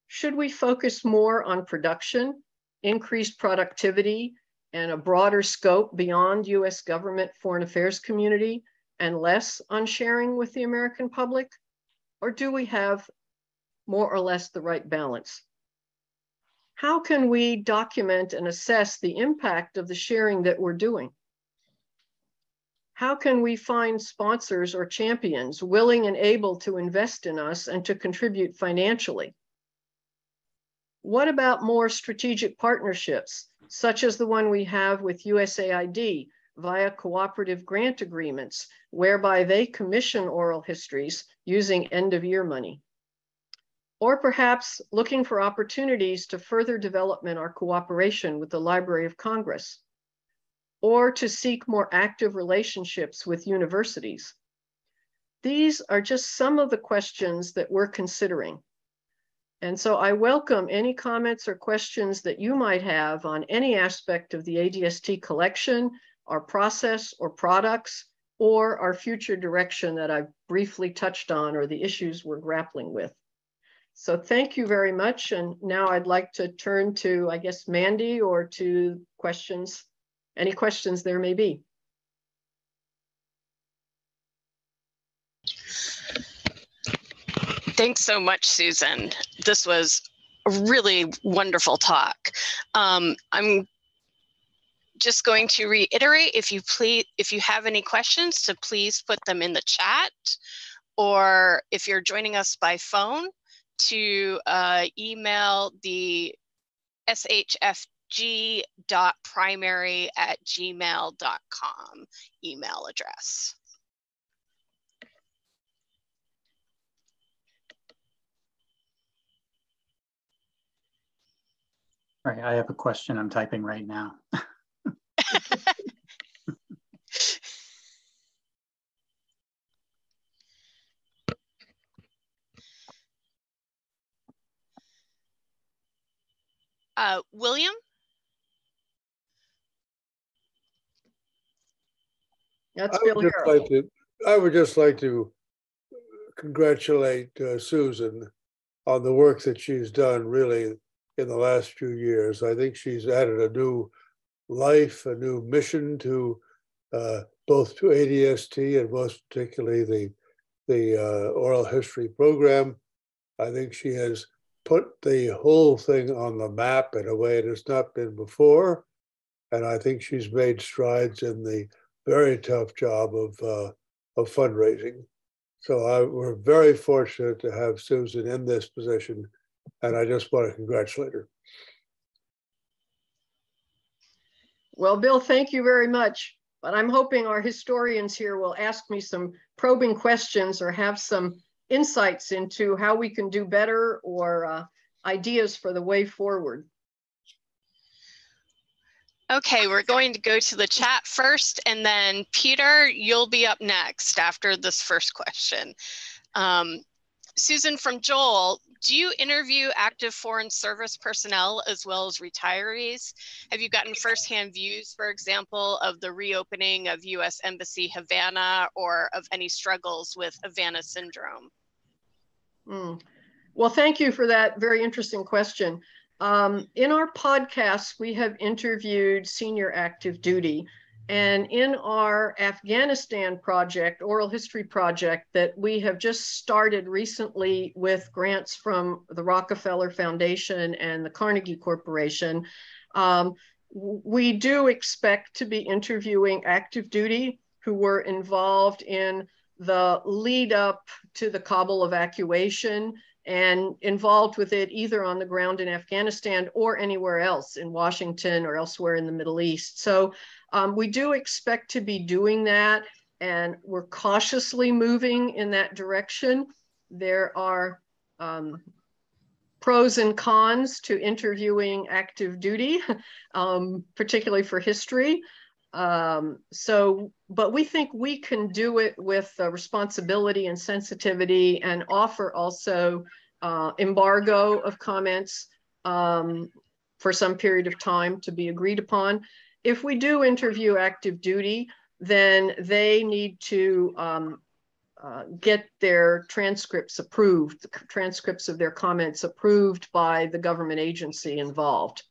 Should we focus more on production, increased productivity, and a broader scope beyond US government foreign affairs community, and less on sharing with the American public? Or do we have more or less the right balance? How can we document and assess the impact of the sharing that we're doing? How can we find sponsors or champions willing and able to invest in us and to contribute financially? What about more strategic partnerships, such as the one we have with USAID via cooperative grant agreements, whereby they commission oral histories using end-of-year money? Or perhaps looking for opportunities to further development our cooperation with the Library of Congress, or to seek more active relationships with universities. These are just some of the questions that we're considering. And so I welcome any comments or questions that you might have on any aspect of the ADST collection, our process or products, or our future direction that I've briefly touched on, or the issues we're grappling with. So thank you very much. And now I'd like to turn to, I guess, Mandy, or to questions, any questions there may be. Thanks so much, Susan. This was a really wonderful talk. I'm just going to reiterate, if you have any questions, to please put them in the chat, or if you're joining us by phone, to email the shfg.primary@gmail.com email address. All right, I have a question I'm typing right now. William? That's Bill here. I would just like to congratulate Susan on the work that she's done really in the last few years. I think she's added a new life, a new mission to both to ADST and most particularly the Oral History Program. I think she has put the whole thing on the map in a way it has not been before. And I think she's made strides in the very tough job of fundraising. So we're very fortunate to have Susan in this position And I just want to congratulate her. Well, Bill, thank you very much. But I'm hoping our historians here will ask me some probing questions or have some insights into how we can do better or ideas for the way forward. Okay, we're going to go to the chat first, and then Peter, you'll be up next after this first question. Susan, from Joel, do you interview active foreign service personnel as well as retirees? Have you gotten firsthand views, for example, of the reopening of U.S. Embassy Havana or of any struggles with Havana syndrome? Well, thank you for that very interesting question. In our podcast, we have interviewed senior active duty. And in our Afghanistan project, oral history project, that we have just started recently with grants from the Rockefeller Foundation and the Carnegie Corporation, we do expect to be interviewing active duty who were involved in the lead up to the Kabul evacuation and involved with it either on the ground in Afghanistan or anywhere else in Washington or elsewhere in the Middle East. So we do expect to be doing that, and we're cautiously moving in that direction. There are pros and cons to interviewing active duty, particularly for history. But we think we can do it with responsibility and sensitivity, and offer also embargo of comments for some period of time to be agreed upon. If we do interview active duty, then they need to get their transcripts approved, the transcripts of their comments approved by the government agency involved.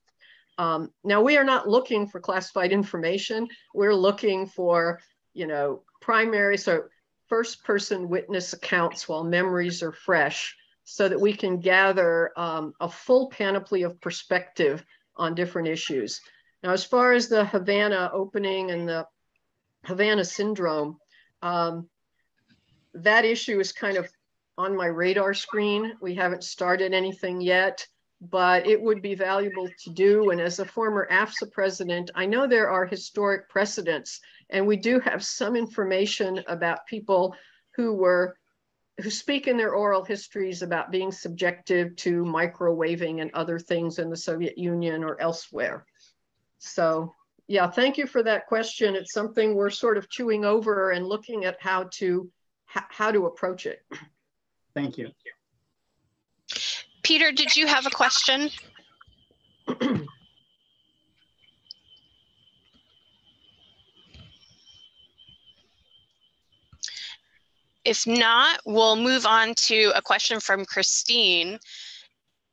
Now, we are not looking for classified information. We're looking for, primary, so first-person witness accounts while memories are fresh, so that we can gather a full panoply of perspective on different issues. Now, as far as the Havana opening and the Havana syndrome, that issue is kind of on my radar screen. We haven't started anything yet, but it would be valuable to do. And as a former AFSA president, I know there are historic precedents, and we do have some information about people who speak in their oral histories about being subjected to microwaving and other things in the Soviet Union or elsewhere. So yeah, thank you for that question. It's something we're sort of chewing over and looking at how to approach it. Thank you. Peter, did you have a question? If not, we'll move on to a question from Christine.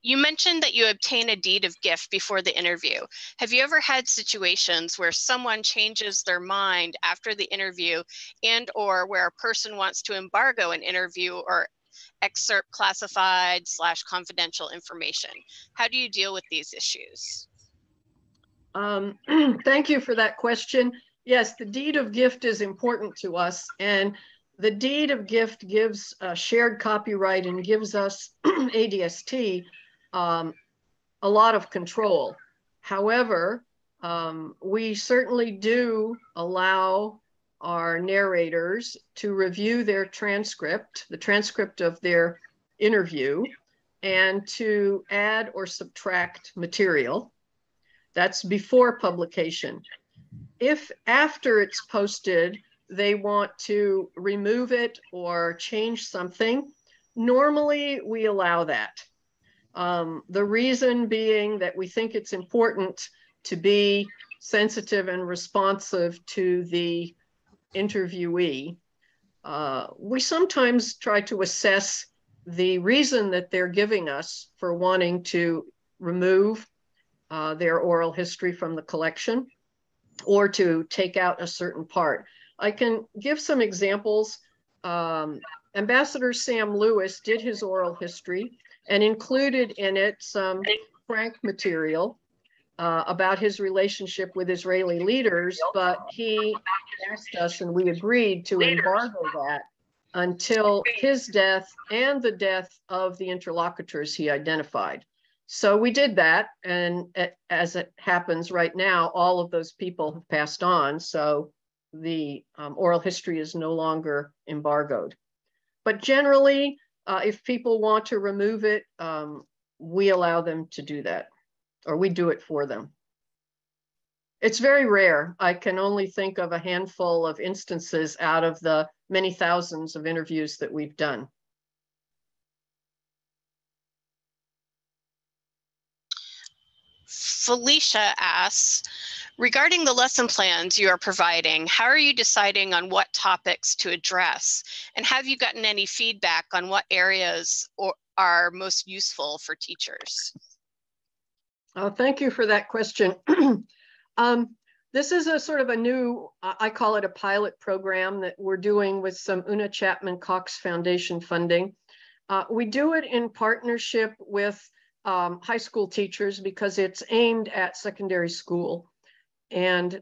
You mentioned that you obtain a deed of gift before the interview. Have you ever had situations where someone changes their mind after the interview, and or where a person wants to embargo an interview or excerpt classified/confidential information? How do you deal with these issues? Thank you for that question. Yes, the deed of gift is important to us, and the deed of gift gives shared copyright and gives us ADST a lot of control. However, we certainly do allow our narrators to review their transcript, the transcript of their interview, and to add or subtract material. That's before publication. If after it's posted, they want to remove it or change something, normally we allow that. The reason being that we think it's important to be sensitive and responsive to the interviewee. We sometimes try to assess the reason that they're giving us for wanting to remove their oral history from the collection or to take out a certain part. I can give some examples. Ambassador Sam Lewis did his oral history and included in it some frank material about his relationship with Israeli leaders, but he asked us and we agreed to embargo that until his death and the death of the interlocutors he identified. So we did that, and as it happens right now, all of those people have passed on, so the oral history is no longer embargoed. But generally, if people want to remove it, we allow them to do that, or we do it for them. It's very rare. I can only think of a handful of instances out of the many thousands of interviews that we've done. Felicia asks, regarding the lesson plans you are providing, how are you deciding on what topics to address? And have you gotten any feedback on what areas are most useful for teachers? Thank you for that question. This is a sort of a new, I call it a pilot program that we're doing with some Una Chapman Cox Foundation funding. We do it in partnership with high school teachers because it's aimed at secondary school. And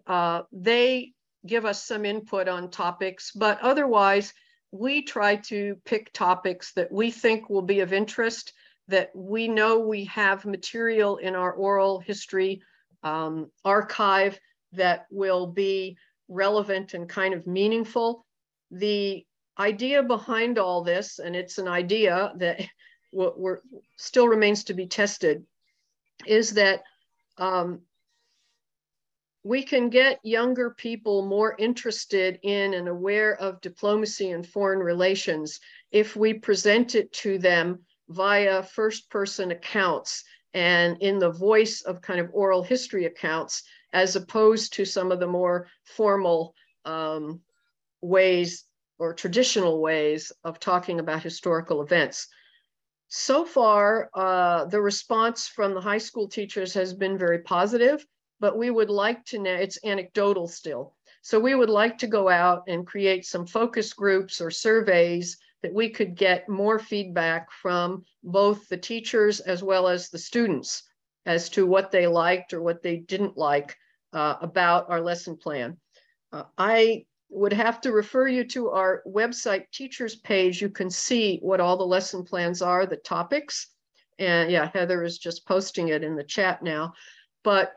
they give us some input on topics, but otherwise we try to pick topics that we think will be of interest, that we know we have material in our oral history archive that will be relevant and kind of meaningful. The idea behind all this, and it's an idea that still remains to be tested, is that we can get younger people more interested in and aware of diplomacy and foreign relations if we present it to them via first-person accounts and in the voice of kind of oral history accounts, as opposed to some of the more formal ways or traditional ways of talking about historical events. So far, the response from the high school teachers has been very positive, but we would like to know, it's anecdotal still. So we would like to go out and create some focus groups or surveys that we could get more feedback from both the teachers as well as the students as to what they liked or what they didn't like about our lesson plan. I would have to refer you to our website teachers page. You can see what all the lesson plans are, the topics. And yeah, Heather is just posting it in the chat now. But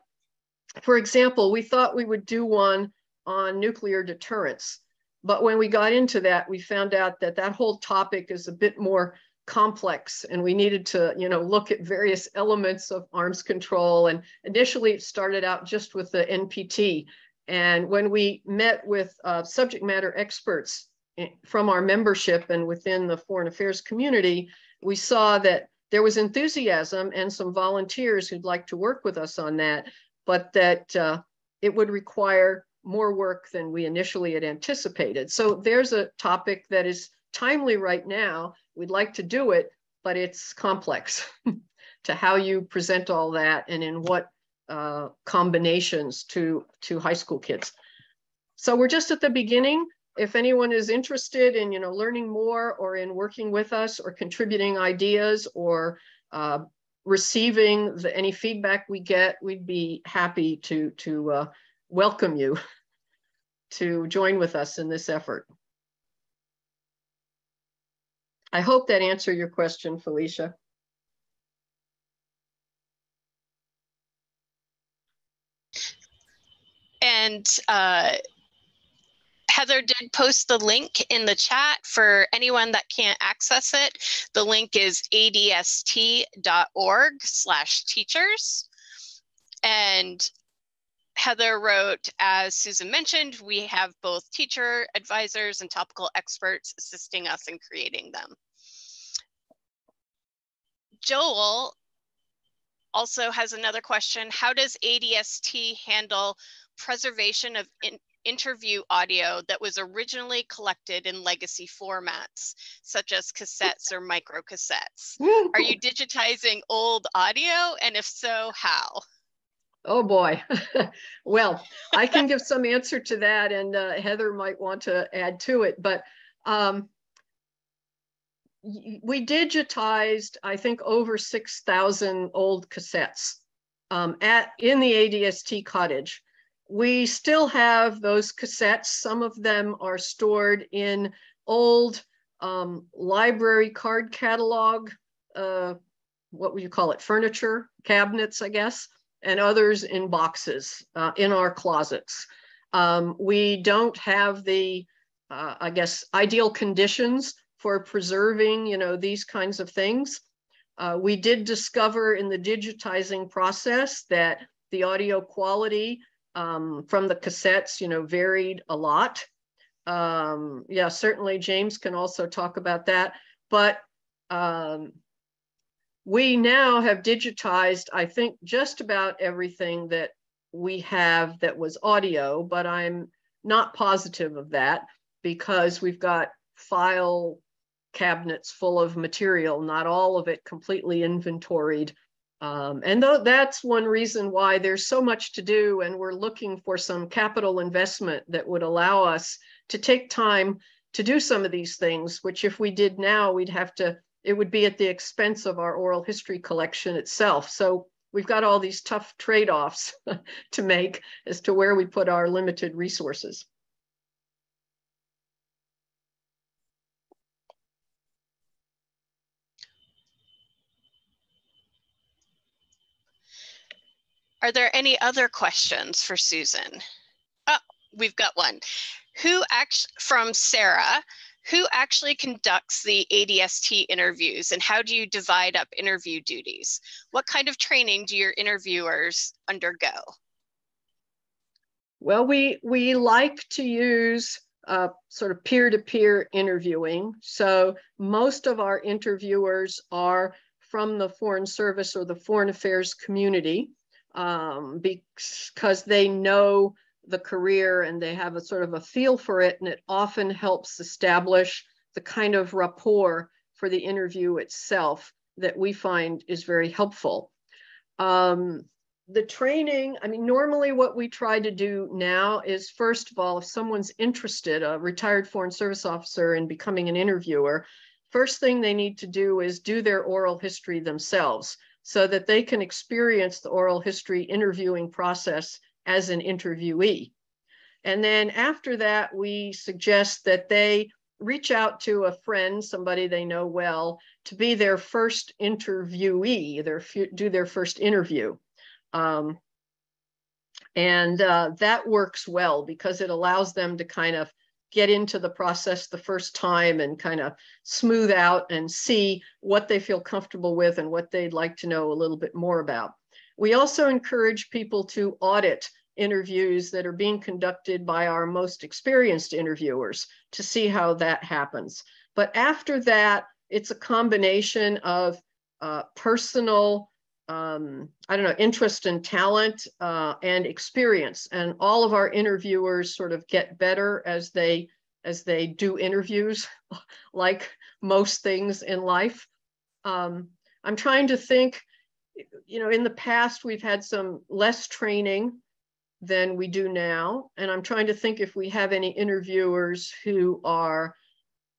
for example, we thought we would do one on nuclear deterrence. But when we got into that, we found out that that whole topic is a bit more complex, and we needed to, look at various elements of arms control. And initially it started out just with the NPT. And when we met with subject matter experts from our membership and within the foreign affairs community, we saw that there was enthusiasm and some volunteers who'd like to work with us on that, but that it would require more work than we initially had anticipated. So there's a topic that is timely right now. We'd like to do it, but it's complex to how you present all that and in what combinations to high school kids. So we're just at the beginning. If anyone is interested in learning more or in working with us or contributing ideas or receiving any feedback we get, we'd be happy to welcome you to join with us in this effort. I hope that answered your question, Felicia. And Heather did post the link in the chat for anyone that can't access it. The link is adst.org/teachers. And Heather wrote, as Susan mentioned, we have both teacher advisors and topical experts assisting us in creating them. Joel also has another question. How does ADST handle preservation of interview audio that was originally collected in legacy formats, such as cassettes or microcassettes? Are you digitizing old audio? And if so, how? Oh boy. Well, I can give some answer to that, and Heather might want to add to it, but we digitized, I think, over 6,000 old cassettes in the ADST cottage. We still have those cassettes. Some of them are stored in old library card catalog, what would you call it, furniture, cabinets, I guess, and others in boxes in our closets. We don't have the, I guess, ideal conditions for preserving, you know, these kinds of things. We did discover in the digitizing process that the audio quality from the cassettes, you know, varied a lot. Yeah, certainly James can also talk about that. But we now have digitized, I think, just about everything that we have that was audio, but I'm not positive of that because we've got file cabinets full of material, not all of it completely inventoried. And that's one reason why there's so much to do, and we're looking for some capital investment that would allow us to take time to do some of these things, which if we did now, we'd have to, it would be at the expense of our oral history collection itself. So we've got all these tough trade-offs to make as to where we put our limited resources. Are there any other questions for Susan? Oh, we've got one. Who actually, from Sarah, who actually conducts the ADST interviews and how do you divide up interview duties? What kind of training do your interviewers undergo? Well, we like to use sort of peer-to-peer interviewing. So most of our interviewers are from the Foreign Service or the Foreign Affairs community because they know the career and they have a sort of a feel for it, and it often helps establish the kind of rapport for the interview itself that we find is very helpful. The training, I mean, normally what we try to do now is, first of all, if someone's interested, a retired Foreign Service officer, in becoming an interviewer, first thing they need to do is do their oral history themselves so that they can experience the oral history interviewing process as an interviewee. And then after that, we suggest that they reach out to a friend, somebody they know well, to be their first interviewee, do their first interview. That works well because it allows them to kind of get into the process the first time and kind of smooth out and see what they feel comfortable with and what they'd like to know a little bit more about. We also encourage people to audit interviews that are being conducted by our most experienced interviewers to see how that happens. But after that, it's a combination of personal interest and talent and experience. And all of our interviewers sort of get better as they do interviews, like most things in life. I'm trying to think, you know, in the past, we've had some less training than we do now. And I'm trying to think if we have any interviewers who are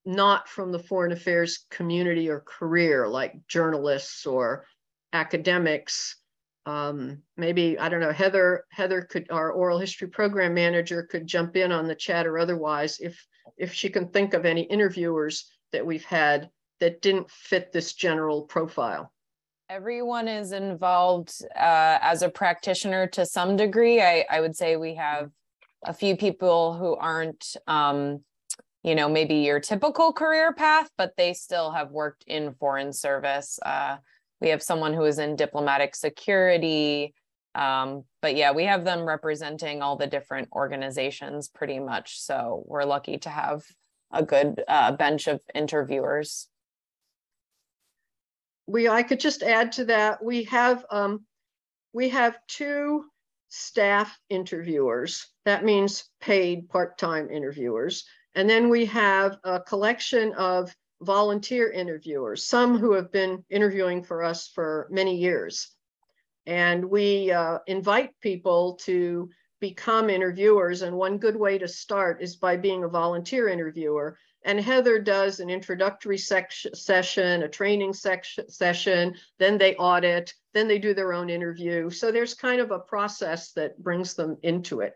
not from the foreign affairs community or career, like journalists or academics. Maybe, I don't know, Heather could, our oral history program manager, could jump in on the chat or otherwise if she can think of any interviewers that we've had that didn't fit this general profile. Everyone is involved as a practitioner to some degree. I would say we have a few people who aren't, you know, maybe your typical career path, but they still have worked in foreign service. We have someone who is in diplomatic security, but yeah, we have them representing all the different organizations pretty much. So we're lucky to have a good bench of interviewers. I could just add to that. We have 2 staff interviewers. That means paid part-time interviewers. And then we have a collection of volunteer interviewers, some who have been interviewing for us for many years. And we invite people to become interviewers. And one good way to start is by being a volunteer interviewer. And Heather does an introductory session, a training session, then they audit, then they do their own interview. So there's kind of a process that brings them into it.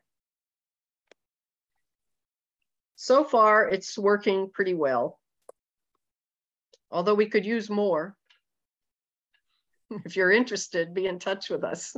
So far, it's working pretty well. although we could use more. If you're interested, be in touch with us.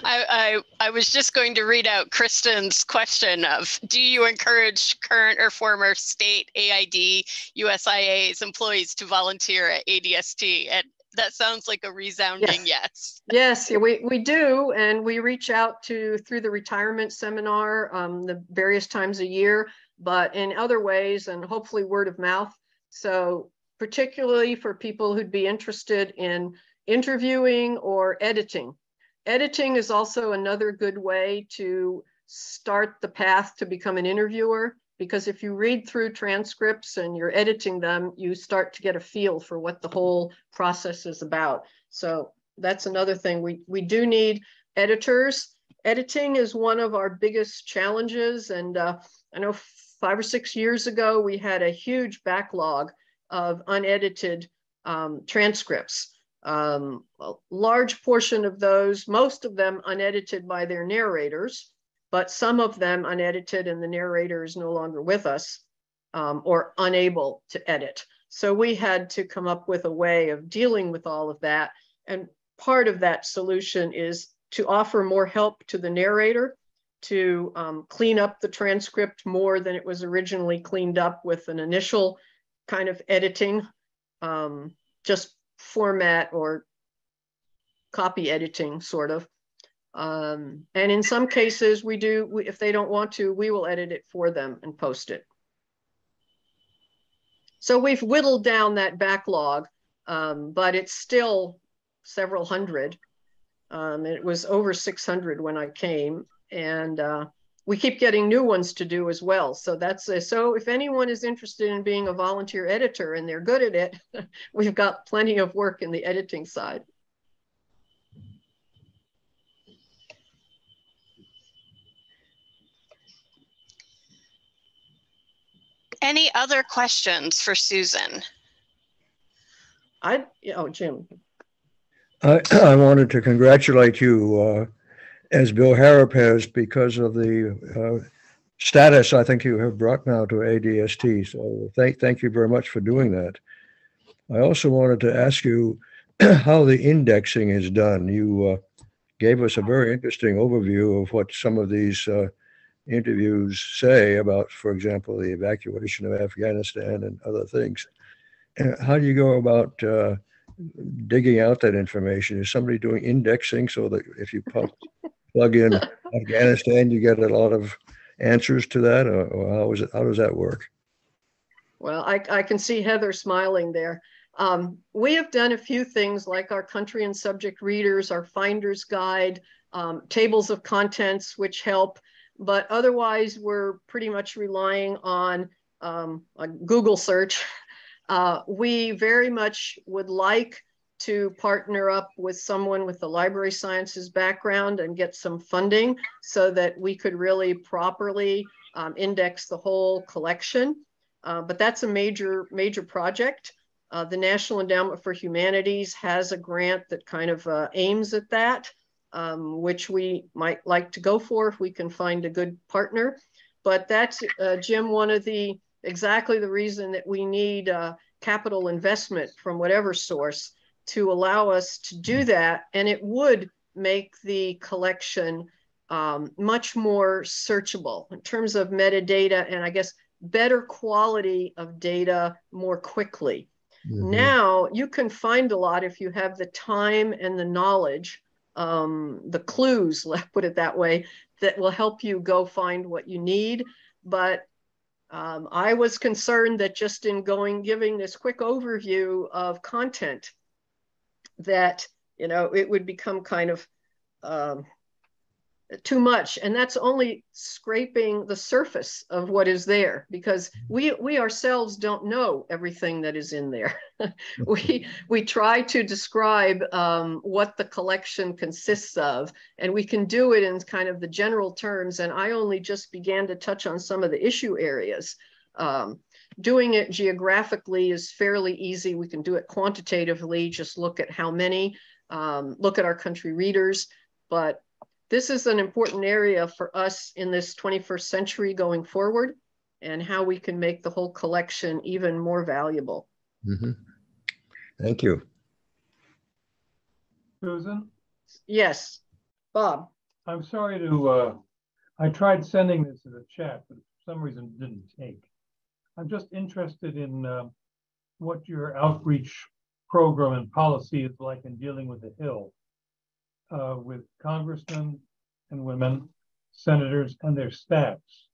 I was just going to read out Kristen's question of, do you encourage current or former state AID, USIA's employees to volunteer at ADST? And that sounds like a resounding yes. Yes, we do. And we reach out through the retirement seminar, the various times a year, but in other ways, and hopefully word of mouth. So particularly for people who'd be interested in interviewing or editing. Editing is also another good way to start the path to become an interviewer, because if you read through transcripts and you're editing them, you start to get a feel for what the whole process is about. So that's another thing. We do need editors. Editing is one of our biggest challenges. And I know 5 or 6 years ago, we had a huge backlog of unedited transcripts. A large portion of those, most of them unedited by their narrators, but some of them unedited and the narrator is no longer with us or unable to edit. So we had to come up with a way of dealing with all of that. And part of that solution is to offer more help to the narrator to clean up the transcript more than it was originally cleaned up with an initial kind of editing, just format or copy editing sort of. And in some cases if they don't want to, we will edit it for them and post it. So we've whittled down that backlog, but it's still several hundred. It was over 600 when I came, and we keep getting new ones to do as well. So so if anyone is interested in being a volunteer editor and they're good at it, we've got plenty of work in the editing side. Any other questions for Susan? Jim. I wanted to congratulate you, as Bill Harrop has, because of the status I think you have brought now to ADST. So thank you very much for doing that. I also wanted to ask you how the indexing is done. You gave us a very interesting overview of what some of these interviews say about, for example, the evacuation of Afghanistan and other things. How do you go about digging out that information? Is somebody doing indexing so that if you plug in Afghanistan, you get a lot of answers to that, or how does that work? Well, I can see Heather smiling there. We have done a few things like our country and subject readers, our finder's guide, tables of contents, which help, but otherwise we're pretty much relying on a Google search. We very much would like to partner up with someone with the library sciences background and get some funding so that we could really properly index the whole collection. But that's a major project. The National Endowment for Humanities has a grant that kind of aims at that, which we might like to go for if we can find a good partner. But that's, Jim, exactly the reason that we need capital investment from whatever source to allow us to do that. And it would make the collection much more searchable in terms of metadata and I guess better quality of data more quickly. Mm-hmm. Now you can find a lot if you have the time and the knowledge, the clues, let's put it that way, that will help you go find what you need. But I was concerned that just in giving this quick overview of content, that, it would become kind of too much. And that's only scraping the surface of what is there, because we ourselves don't know everything that is in there. we try to describe what the collection consists of, and we can do it in kind of the general terms. And I only just began to touch on some of the issue areas. Doing it geographically is fairly easy. We can do it quantitatively, just look at how many, look at our country readers. But this is an important area for us in this 21st century going forward. and how we can make the whole collection even more valuable. Mm-hmm. Thank you. Susan? Yes, Bob. I'm sorry to, I tried sending this in the chat, but for some reason it didn't take. I'm just interested in what your outreach program and policy is like in dealing with the Hill, with congressmen and women, senators, and their staffs.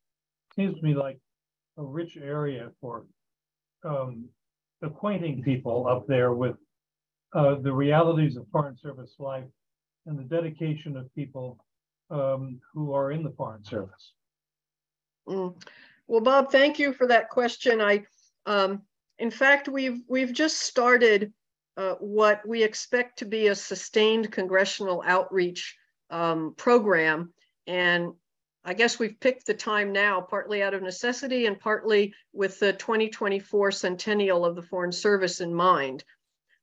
Seems to me like a rich area for acquainting people up there with the realities of Foreign Service life and the dedication of people who are in the Foreign Service. Well, Bob, thank you for that question. In fact, we've just started what we expect to be a sustained congressional outreach program, and I guess we've picked the time now, partly out of necessity and partly with the 2024 centennial of the Foreign Service in mind.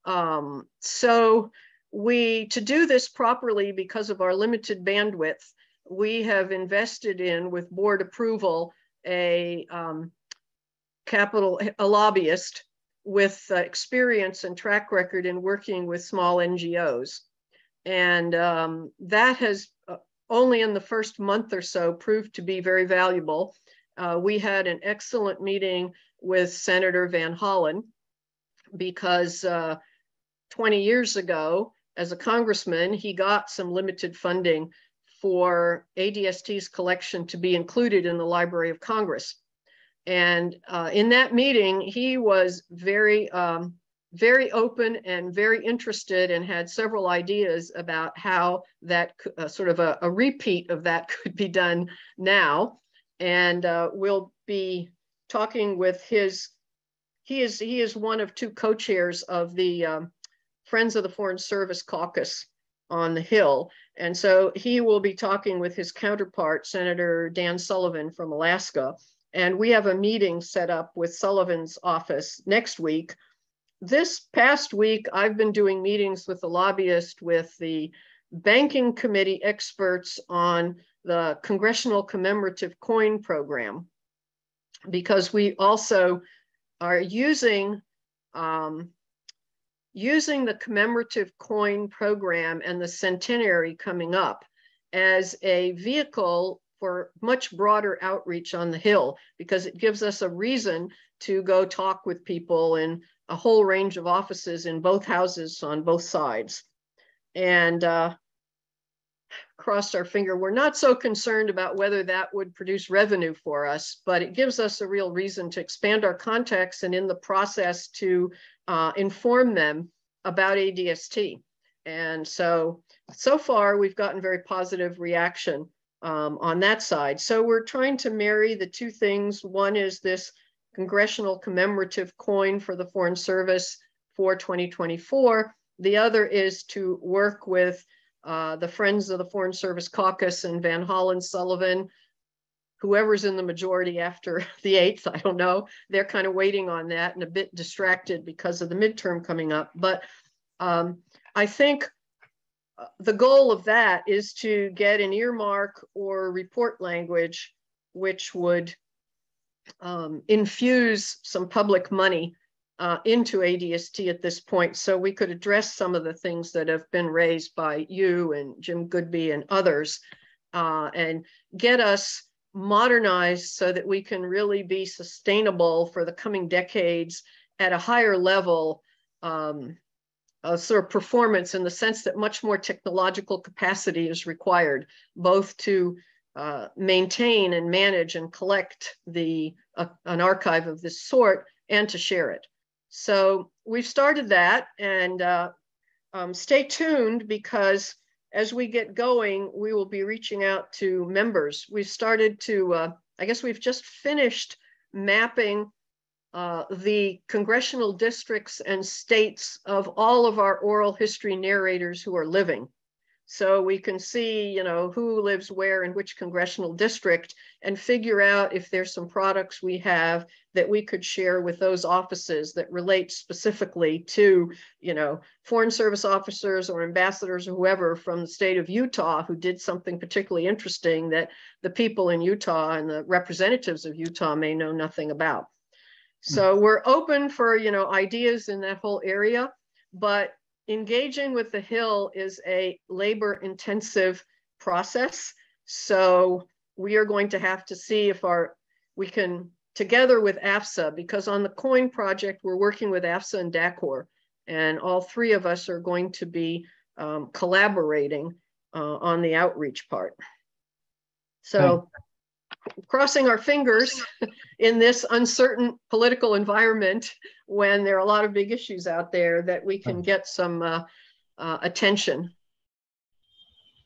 So to do this properly, because of our limited bandwidth, we have invested in, with board approval, a lobbyist with experience and track record in working with small NGOs. And that has only in the first month or so proved to be very valuable. We had an excellent meeting with Senator Van Hollen, because 20 years ago, as a congressman, he got some limited funding for ADST's collection to be included in the Library of Congress. And in that meeting, he was very, very open and very interested, and had several ideas about how that sort of a repeat of that could be done now. And we'll be talking with he is one of two co-chairs of the Friends of the Foreign Service Caucus on the Hill. And so he will be talking with his counterpart, Senator Dan Sullivan from Alaska. And we have a meeting set up with Sullivan's office next week. This past week, I've been doing meetings with the lobbyist, with the banking committee experts on the Congressional Commemorative Coin Program, because we also are using the commemorative coin program and the centenary coming up as a vehicle for much broader outreach on the Hill, because it gives us a reason to go talk with people in a whole range of offices in both houses on both sides. And crossed our finger, we're not so concerned about whether that would produce revenue for us, but it gives us a real reason to expand our contacts, and in the process to inform them about ADST. And so far we've gotten very positive reaction on that side. So we're trying to marry the two things. One is this congressional commemorative coin for the Foreign Service for 2024. The other is to work with the Friends of the Foreign Service Caucus and Van Hollen, Sullivan, whoever's in the majority after the 8th, I don't know. They're kind of waiting on that and a bit distracted because of the midterm coming up. But I think the goal of that is to get an earmark or report language which would infuse some public money into ADST at this point, so we could address some of the things that have been raised by you and Jim Goodby and others, and get us modernized so that we can really be sustainable for the coming decades at a higher level of sort of performance, in the sense that much more technological capacity is required, both to maintain and manage and collect an archive of this sort, and to share it. So we've started that, and stay tuned, because as we get going, we will be reaching out to members. We've started to, I guess we've just finished mapping the congressional districts and states of all of our oral history narrators who are living. so we can see, who lives where in which congressional district, and figure out if there's some products we have that we could share with those offices that relate specifically to, Foreign Service officers or ambassadors or whoever from the state of Utah who did something particularly interesting that the people in Utah and the representatives of Utah may know nothing about. So we're open for, ideas in that whole area, but engaging with the Hill is a labor-intensive process. So we are going to have to see if we can, together with AFSA, because on the COIN project, we're working with AFSA and DACOR, and all three of us are going to be collaborating on the outreach part. So crossing our fingers in this uncertain political environment, when there are a lot of big issues out there, that we can get some attention.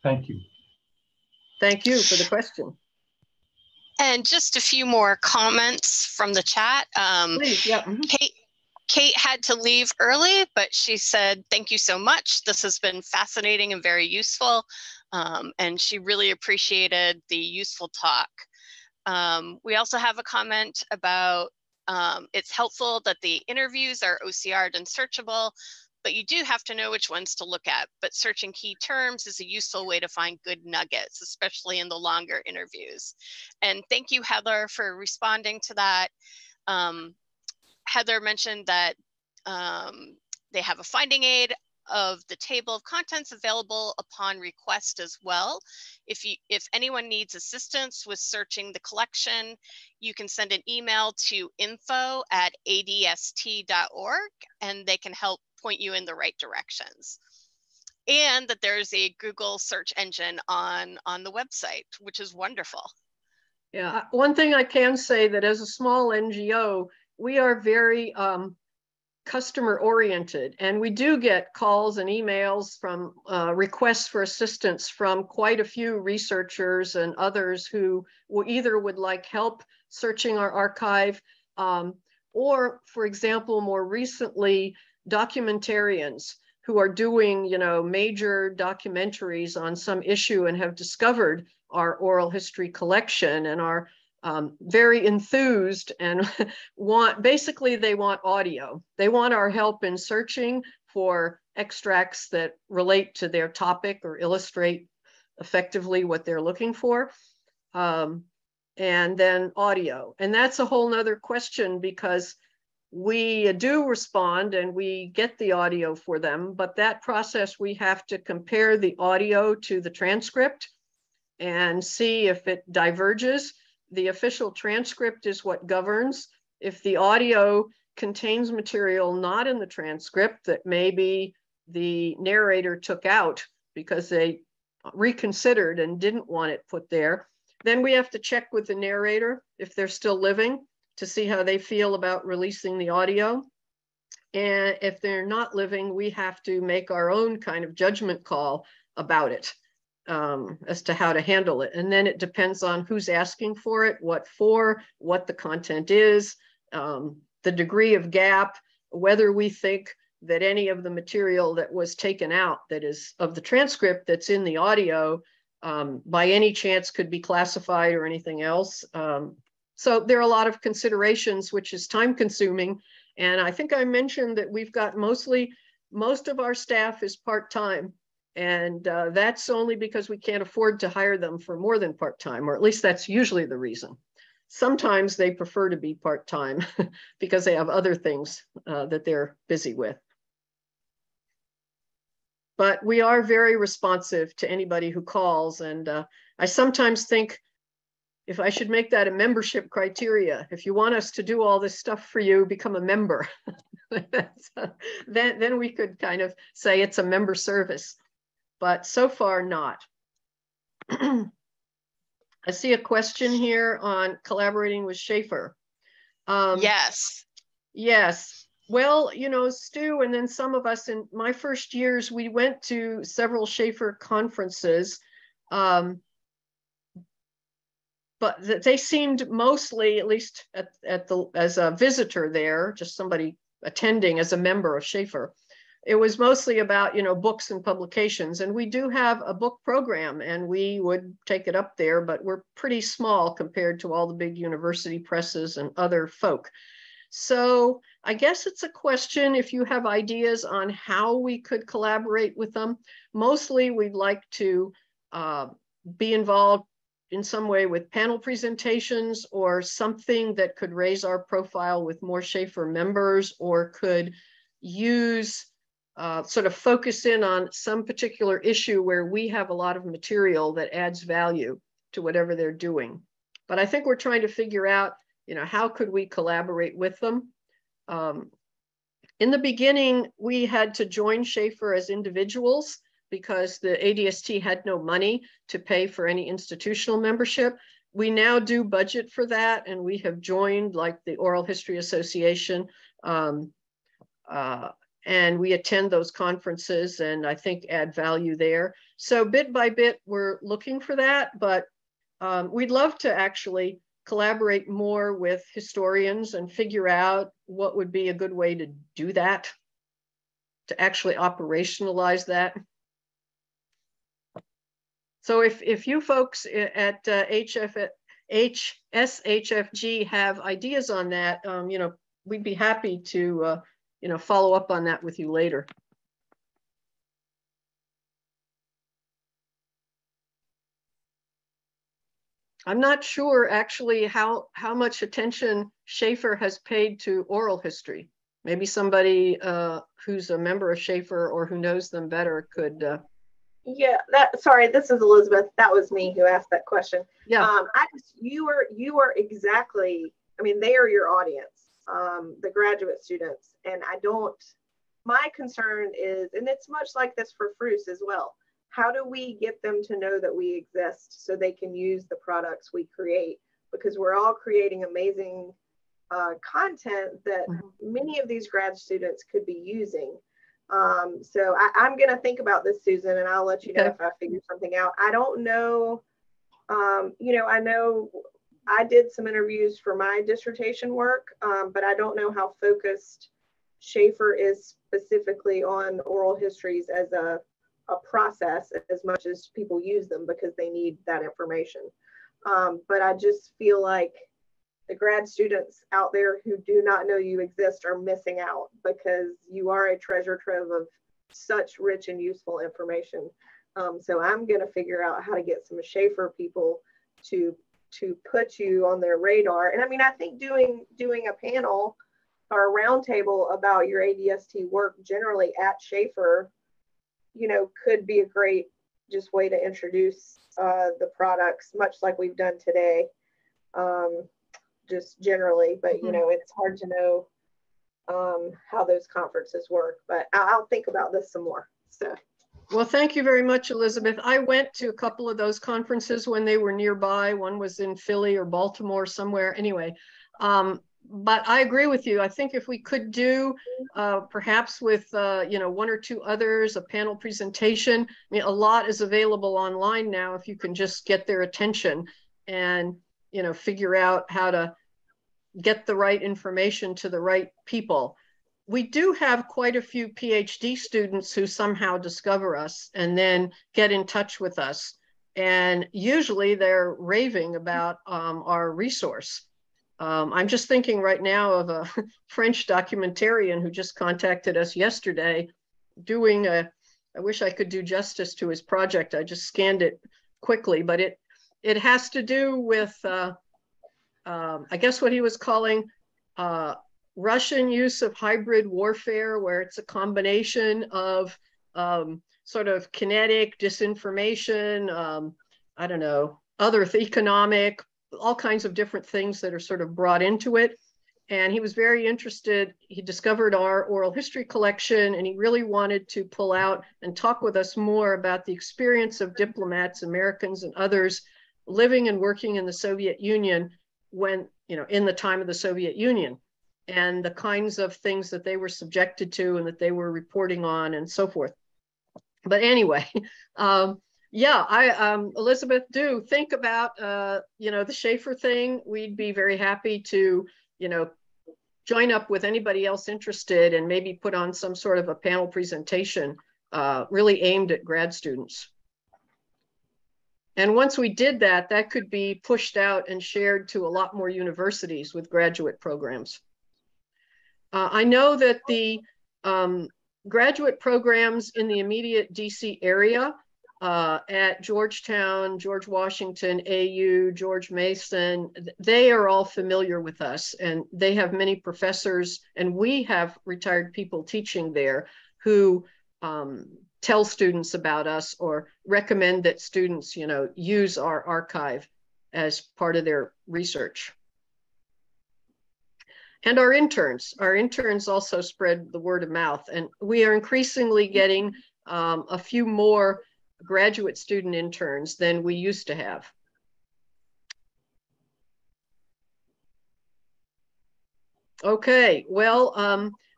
Thank you. Thank you for the question. And just a few more comments from the chat. Please, yeah. Kate had to leave early, but she said, thank you so much. This has been fascinating and very useful. And she really appreciated the useful talk. We also have a comment about it's helpful that the interviews are OCR'd and searchable, but you do have to know which ones to look at. But searching key terms is a useful way to find good nuggets, especially in the longer interviews. And thank you, Heather, for responding to that. Heather mentioned that they have a finding aid of the table of contents available upon request as well. If anyone needs assistance with searching the collection, you can send an email to info@adst.org and they can help point you in the right directions. And that there's a Google search engine on the website, which is wonderful. Yeah, one thing I can say, that as a small NGO, we are very customer oriented, and we do get calls and emails from requests for assistance from quite a few researchers and others who would like help searching our archive, or, for example, more recently, documentarians who are doing, major documentaries on some issue and have discovered our oral history collection and are very enthused and they want audio. They want our help in searching for extracts that relate to their topic or illustrate effectively what they're looking for. And then audio. And that's a whole nother question, because we do respond and we get the audio for them, but that process, we have to compare the audio to the transcript and see if it diverges. The official transcript is what governs. If the audio contains material not in the transcript that maybe the narrator took out because they reconsidered and didn't want it put there, then we have to check with the narrator if they're still living to see how they feel about releasing the audio. And if they're not living, we have to make our own kind of judgment call about it. As to how to handle it. And then it depends on who's asking for it, what the content is, the degree of gap, whether we think that any of the material that was taken out, that is of the transcript that's in the audio, by any chance could be classified or anything else. So there are a lot of considerations, which is time consuming. And I think I mentioned that we've got most of our staff is part-time. And that's only because we can't afford to hire them for more than part-time, or at least that's usually the reason. Sometimes they prefer to be part-time because they have other things that they're busy with. But we are very responsive to anybody who calls. And I sometimes think if I should make that a membership criteria, if you want us to do all this stuff for you, become a member. Then we could kind of say it's a member service. But so far not. I see a question here on collaborating with Schaefer. Yes. Yes. Well, Stu, and then some of us in my first years, we went to several Schaefer conferences, but they seemed mostly, at least as a visitor there, just somebody attending as a member of Schaefer. it was mostly about, books and publications. And we do have a book program, and we would take it up there, but we're pretty small compared to all the big university presses and other folk. So I guess it's a question if you have ideas on how we could collaborate with them. Mostly we'd like to be involved in some way with panel presentations or something that could raise our profile with more Schaefer members, or could use sort of focus in on some particular issue where we have a lot of material that adds value to whatever they're doing. But I think we're trying to figure out, how could we collaborate with them? In the beginning, we had to join Schaefer as individuals because the ADST had no money to pay for any institutional membership. We now do budget for that, and we have joined like the Oral History Association, and we attend those conferences and I think add value there. So bit by bit, we're looking for that, but we'd love to actually collaborate more with historians and figure out what would be a good way to do that, to actually operationalize that. So if you folks at HSHFG have ideas on that, we'd be happy to follow up on that with you later. I'm not sure actually how much attention Schaefer has paid to oral history. Maybe somebody who's a member of Schaefer or who knows them better could. Yeah, sorry, this is Elizabeth. That was me who asked that question. Yeah. You are exactly, they are your audience, the graduate students. And my concern is, and it's much like this for Fruce as well, how do we get them to know that we exist so they can use the products we create? Because we're all creating amazing content that many of these grad students could be using. So I'm going to think about this, Susan, and I'll let you know if I figure something out. I don't know, I know I did some interviews for my dissertation work, but I don't know how focused Schaefer is specifically on oral histories as a process as much as people use them because they need that information. But I just feel like the grad students out there who do not know you exist are missing out because you are a treasure trove of such rich and useful information. So I'm going to figure out how to get some Schaefer people to put you on their radar. And I think doing a panel or a roundtable about your ADST work generally at Schaefer, could be a great just way to introduce the products, much like we've done today, just generally. But, it's hard to know how those conferences work. But I'll think about this some more. So. Well, thank you very much, Elizabeth. I went to a couple of those conferences when they were nearby. One was in Philly or Baltimore somewhere. Anyway, but I agree with you. I think if we could do perhaps with, one or two others, a panel presentation, a lot is available online now if you can just get their attention and, figure out how to get the right information to the right people. We do have quite a few PhD students who somehow discover us and then get in touch with us. And usually they're raving about our resource. I'm just thinking right now of a French documentarian who just contacted us yesterday doing I wish I could do justice to his project. I just scanned it quickly, but it has to do with, I guess what he was calling Russian use of hybrid warfare, where it's a combination of sort of kinetic disinformation, I don't know, other economic, all kinds of different things that are sort of brought into it. And he was very interested. He discovered our oral history collection, and he really wanted to pull out and talk with us more about the experience of diplomats, Americans and others living and working in the Soviet Union when, in the time of the Soviet Union, and the kinds of things that they were subjected to and that they were reporting on and so forth. But anyway, Elizabeth, do think about, the Schaefer thing. We'd be very happy to, join up with anybody else interested and maybe put on some sort of a panel presentation really aimed at grad students. And once we did that, that could be pushed out and shared to a lot more universities with graduate programs. I know that the graduate programs in the immediate DC area at Georgetown, George Washington, AU, George Mason, they are all familiar with us, and they have many professors, and we have retired people teaching there who tell students about us or recommend that students, you know, use our archive as part of their research. And our interns also spread the word of mouth, and we are increasingly getting a few more graduate student interns than we used to have. Okay, well,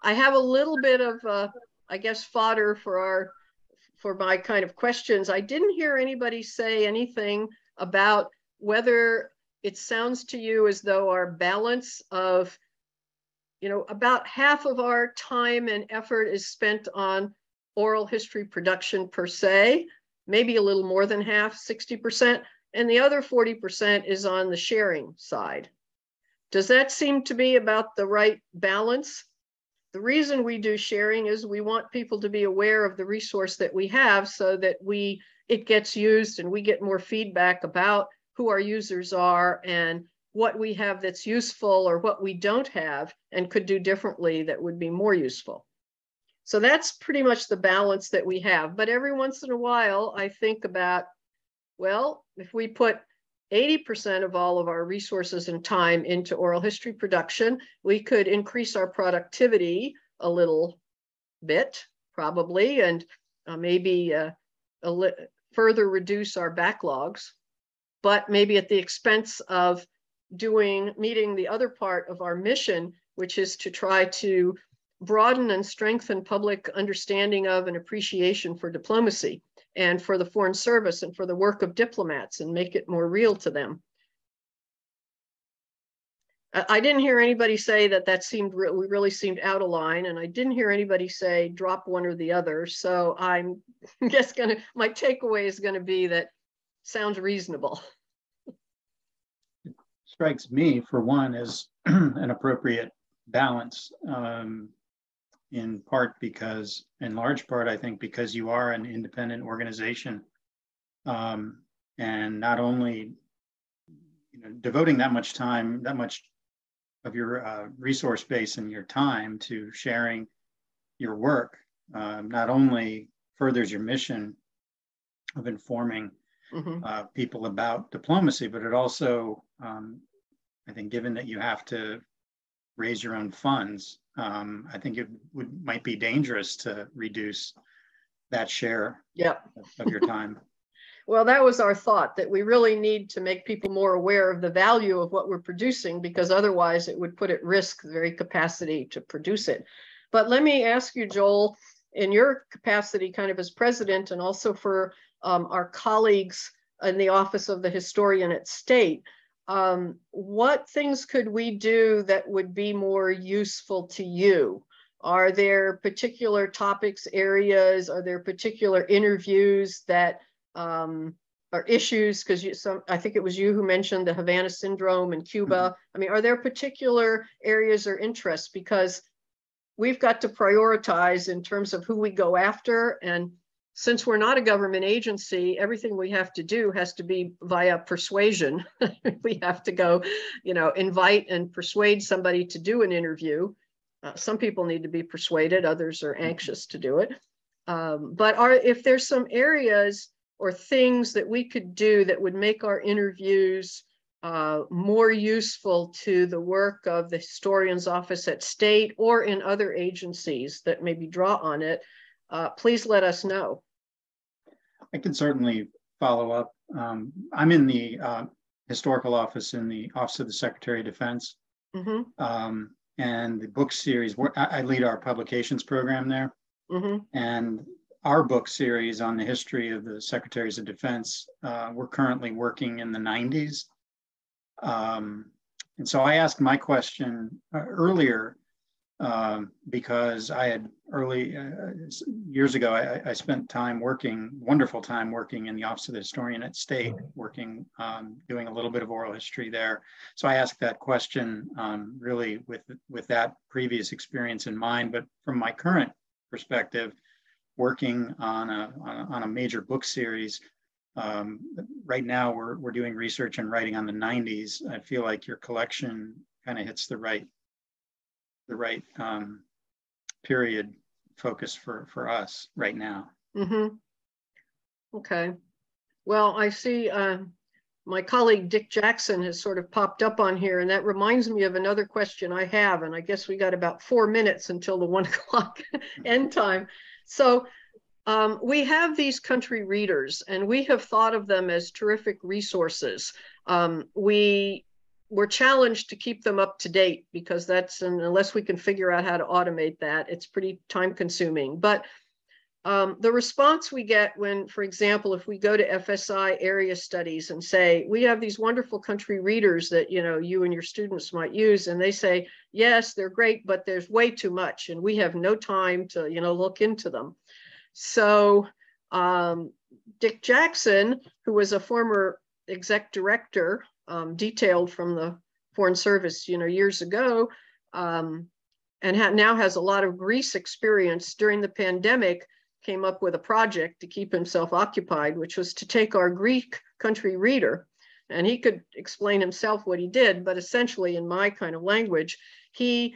I have a little bit of, I guess, fodder for my kind of questions. I didn't hear anybody say anything about whether it sounds to you as though our balance of, you know, about half of our time and effort is spent on oral history production per se, maybe a little more than half, 60%, and the other 40% is on the sharing side. Does that seem to be about the right balance? The reason we do sharing is we want people to be aware of the resource that we have so that it gets used and we get more feedback about who our users are and what we have that's useful or what we don't have and could do differently that would be more useful. So that's pretty much the balance that we have. But every once in a while, I think about, well, if we put 80% of all of our resources and time into oral history production, we could increase our productivity a little bit, probably, and maybe further reduce our backlogs, but maybe at the expense of meeting the other part of our mission, which is to try to broaden and strengthen public understanding of and appreciation for diplomacy and for the Foreign Service and for the work of diplomats and make it more real to them. I didn't hear anybody say that really seemed out of line, and I didn't hear anybody say drop one or the other. So I'm just my takeaway is gonna be that sounds reasonable. It strikes me, for one, as an appropriate balance. In large part, I think, because you are an independent organization, and not only, you know, devoting that much time, that much of your resource base and your time to sharing your work, not only furthers your mission of informing people about diplomacy, but it also, I think, given that you have to raise your own funds, I think it might be dangerous to reduce that share of your time. Well, that was our thought, that we really need to make people more aware of the value of what we're producing, because otherwise it would put at risk the very capacity to produce it. But let me ask you, Joel, in your capacity kind of as president, and also for our colleagues in the Office of the Historian at State, what things could we do that would be more useful to you? Are there particular topics, areas? Are there particular interviews that are issues? Because I think it was you who mentioned the Havana Syndrome in Cuba. I mean, are there particular areas or interests? Because we've got to prioritize in terms of who we go after. And since we're not a government agency, everything we have to do has to be via persuasion. We have to go, you know, invite and persuade somebody to do an interview. Some people need to be persuaded, others are anxious to do it. But if there's some areas or things that we could do that would make our interviews more useful to the work of the historian's office at State or in other agencies that maybe draw on it, please let us know. I can certainly follow up. I'm in the historical office in the Office of the Secretary of Defense. And the book series, I lead our publications program there. And our book series on the history of the Secretaries of Defense, we're currently working in the 90s. And so I asked my question earlier because I had years ago, I spent time working, wonderful time working in the Office of the Historian at State, working, doing a little bit of oral history there. So I asked that question really with that previous experience in mind, but from my current perspective, working on a major book series. Right now we're doing research and writing on the 90s. I feel like your collection kind of hits the right period focus for us right now. Mm-hmm. Okay. Well, I see my colleague Dick Jackson has sort of popped up on here, and that reminds me of another question I have, and I guess we got about 4 minutes until the 1 o'clock end time. So we have these country readers, and we have thought of them as terrific resources. We're challenged to keep them up to date because unless we can figure out how to automate that, it's pretty time consuming. But the response we get when, for example, if we go to FSI area studies and say, we have these wonderful country readers that, you and your students might use, and they say, yes, they're great, but there's way too much, and we have no time to, look into them. So Dick Jackson, who was a former exec director, detailed from the Foreign Service, years ago, and now has a lot of Greece experience during the pandemic, came up with a project to keep himself occupied, which was to take our Greek country reader, and he could explain himself what he did, but essentially in my kind of language, he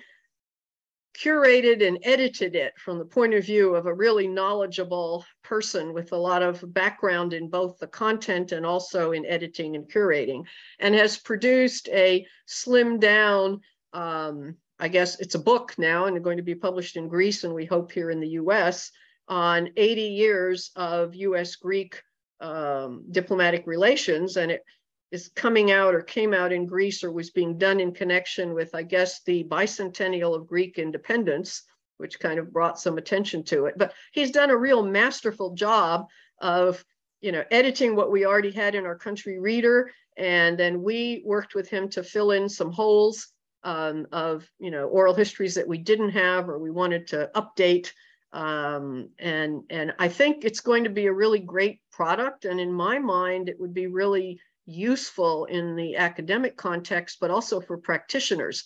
curated and edited it from the point of view of a really knowledgeable person with a lot of background in both the content and also in editing and curating, and has produced a slimmed down, I guess it's a book now and going to be published in Greece and we hope here in the US, on 80 years of US-Greek diplomatic relations. And it is coming out or came out in Greece or was being done in connection with, I guess, the bicentennial of Greek independence, which kind of brought some attention to it. But he's done a real masterful job of, editing what we already had in our country reader. And then we worked with him to fill in some holes of, oral histories that we didn't have or we wanted to update. And I think it's going to be a really great product. And in my mind, it would be really useful in the academic context, but also for practitioners,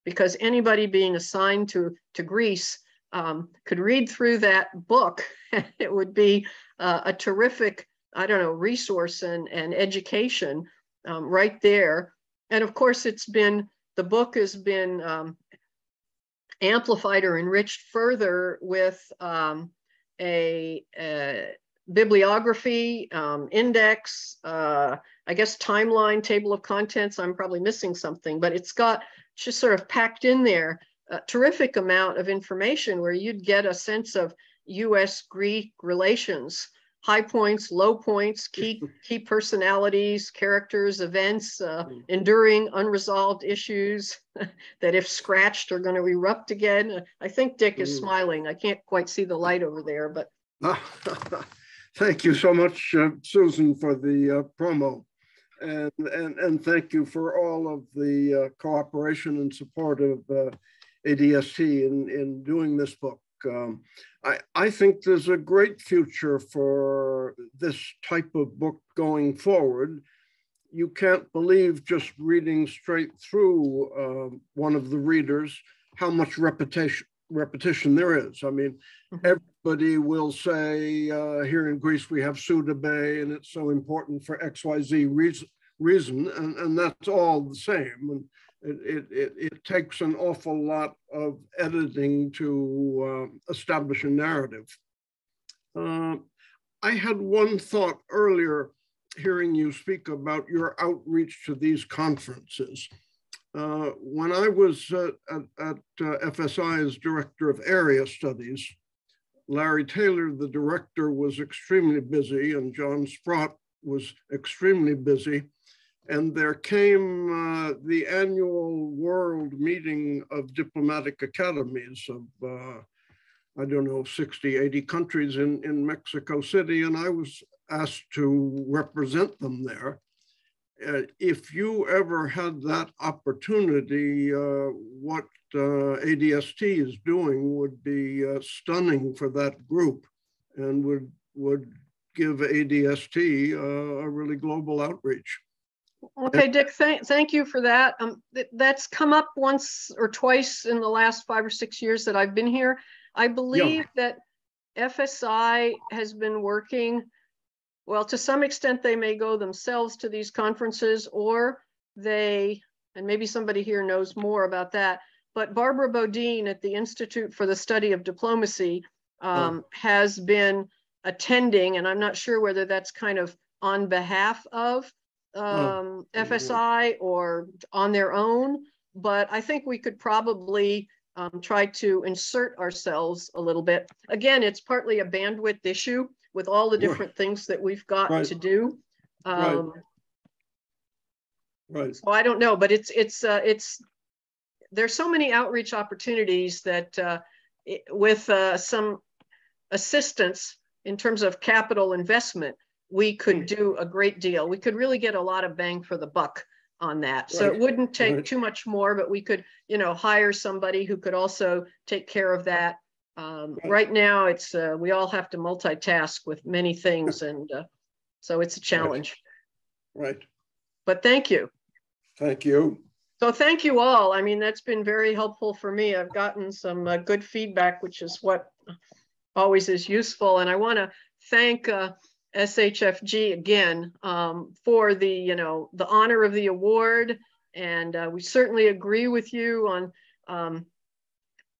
because anybody being assigned to Greece could read through that book. It would be a terrific, resource and education right there. And of course, the book has been amplified or enriched further with a bibliography, index, I guess timeline, table of contents. I'm probably missing something, but it's got just sort of packed in there a terrific amount of information where you'd get a sense of US-Greek relations, high points, low points, key personalities, characters, events, enduring unresolved issues that if scratched are going to erupt again. I think Dick is smiling. I can't quite see the light over there, but. Thank you so much, Susan, for the promo. And thank you for all of the cooperation and support of ADST in doing this book. I think there's a great future for this type of book going forward. You can't believe just reading straight through one of the readers how much repetition there is. I mean, everybody will say, here in Greece, we have Sudabe, and it's so important for XYZ reason, and that's all the same. And it takes an awful lot of editing to establish a narrative. I had one thought earlier, hearing you speak about your outreach to these conferences. When I was at FSI as Director of Area Studies, Larry Taylor, the director, was extremely busy, and John Sprott was extremely busy. And there came the annual world meeting of diplomatic academies of, 60, 80 countries in Mexico City. And I was asked to represent them there. if you ever had that opportunity, what ADST is doing would be stunning for that group, and would give ADST a really global outreach. Okay, Dick, thank you for that. That's come up once or twice in the last 5 or 6 years that I've been here. I believe that FSI has been working, well, to some extent they may go themselves to these conferences, or they, and maybe somebody here knows more about that, but Barbara Bodine at the Institute for the Study of Diplomacy has been attending, and I'm not sure whether that's kind of on behalf of FSI or on their own, but I think we could probably try to insert ourselves a little bit. Again, it's partly a bandwidth issue with all the different things that we've got to do. Right. So I don't know, but there's so many outreach opportunities that with some assistance in terms of capital investment, we could do a great deal. We could really get a lot of bang for the buck on that. So it wouldn't take too much more, but we could, hire somebody who could also take care of that. Right now, it's we all have to multitask with many things, and so it's a challenge. Right. But thank you. Thank you. So thank you all. I mean, that's been very helpful for me. I've gotten some good feedback, which is what always is useful. And I want to thank SHFG again for the honor of the award. And we certainly agree with you on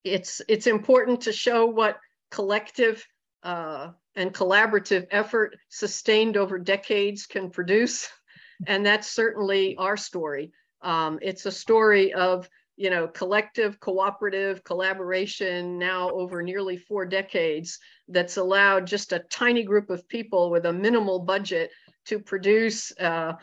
it's important to show what collective and collaborative effort sustained over decades can produce. And that's certainly our story. It's a story of, collective, cooperative collaboration now over nearly 4 decades that's allowed just a tiny group of people with a minimal budget to produce a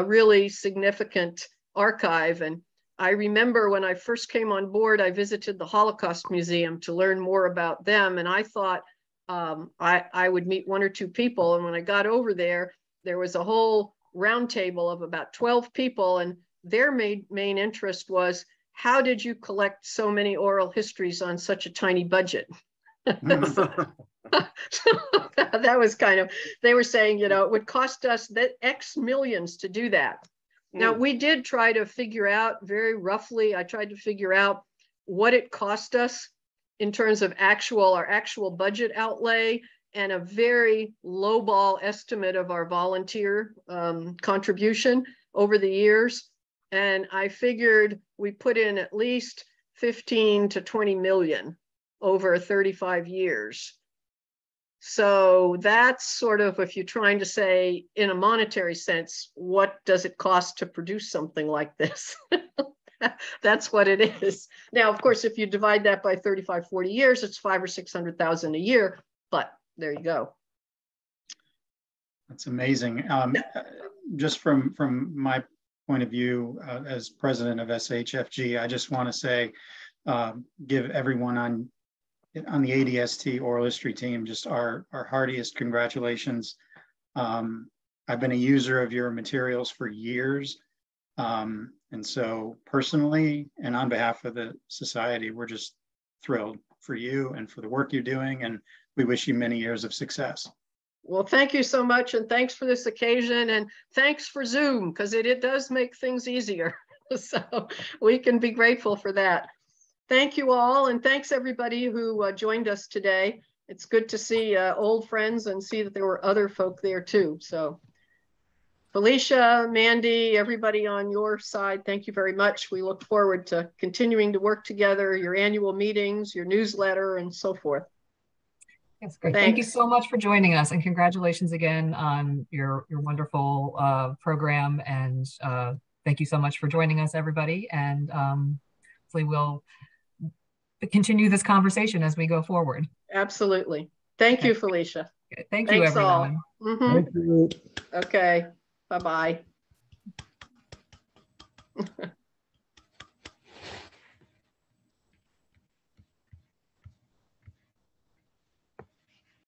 really significant archive. And I remember when I first came on board, I visited the Holocaust Museum to learn more about them. And I thought I would meet 1 or 2 people. And when I got over there, there was a whole round table of about 12 people. And their main interest was, how did you collect so many oral histories on such a tiny budget? That was kind of, they were saying, it would cost us that X millions to do that. Now, we did try to figure out very roughly, I tried to figure out what it cost us in terms of our actual budget outlay, and a very lowball estimate of our volunteer contribution over the years. And I figured we put in at least 15 to 20 million over 35 years. So that's sort of, if you're trying to say in a monetary sense, what does it cost to produce something like this? That's what it is. Now, of course, if you divide that by 35, 40 years, it's 500,000 or 600,000 a year, but there you go. That's amazing. Just from my point of view as president of SHFG, I just want to say, give everyone on the ADST Oral History team just our heartiest congratulations. I've been a user of your materials for years. And so personally, and on behalf of the society, we're just thrilled for you and for the work you're doing. And we wish you many years of success. Well, thank you so much. And thanks for this occasion. And thanks for Zoom, because it does make things easier. So we can be grateful for that. Thank you all. And thanks everybody who joined us today. It's good to see old friends and see that there were other folk there too. So Felicia, Mandy, everybody on your side, thank you very much. We look forward to continuing to work together, your annual meetings, your newsletter, and so forth. That's great. Thank you so much for joining us, and congratulations again on your wonderful program. And thank you so much for joining us, everybody. And hopefully we'll continue this conversation as we go forward. Absolutely. Thank you, Felicia. Thank you, everyone. Thank you. Okay. Bye-bye.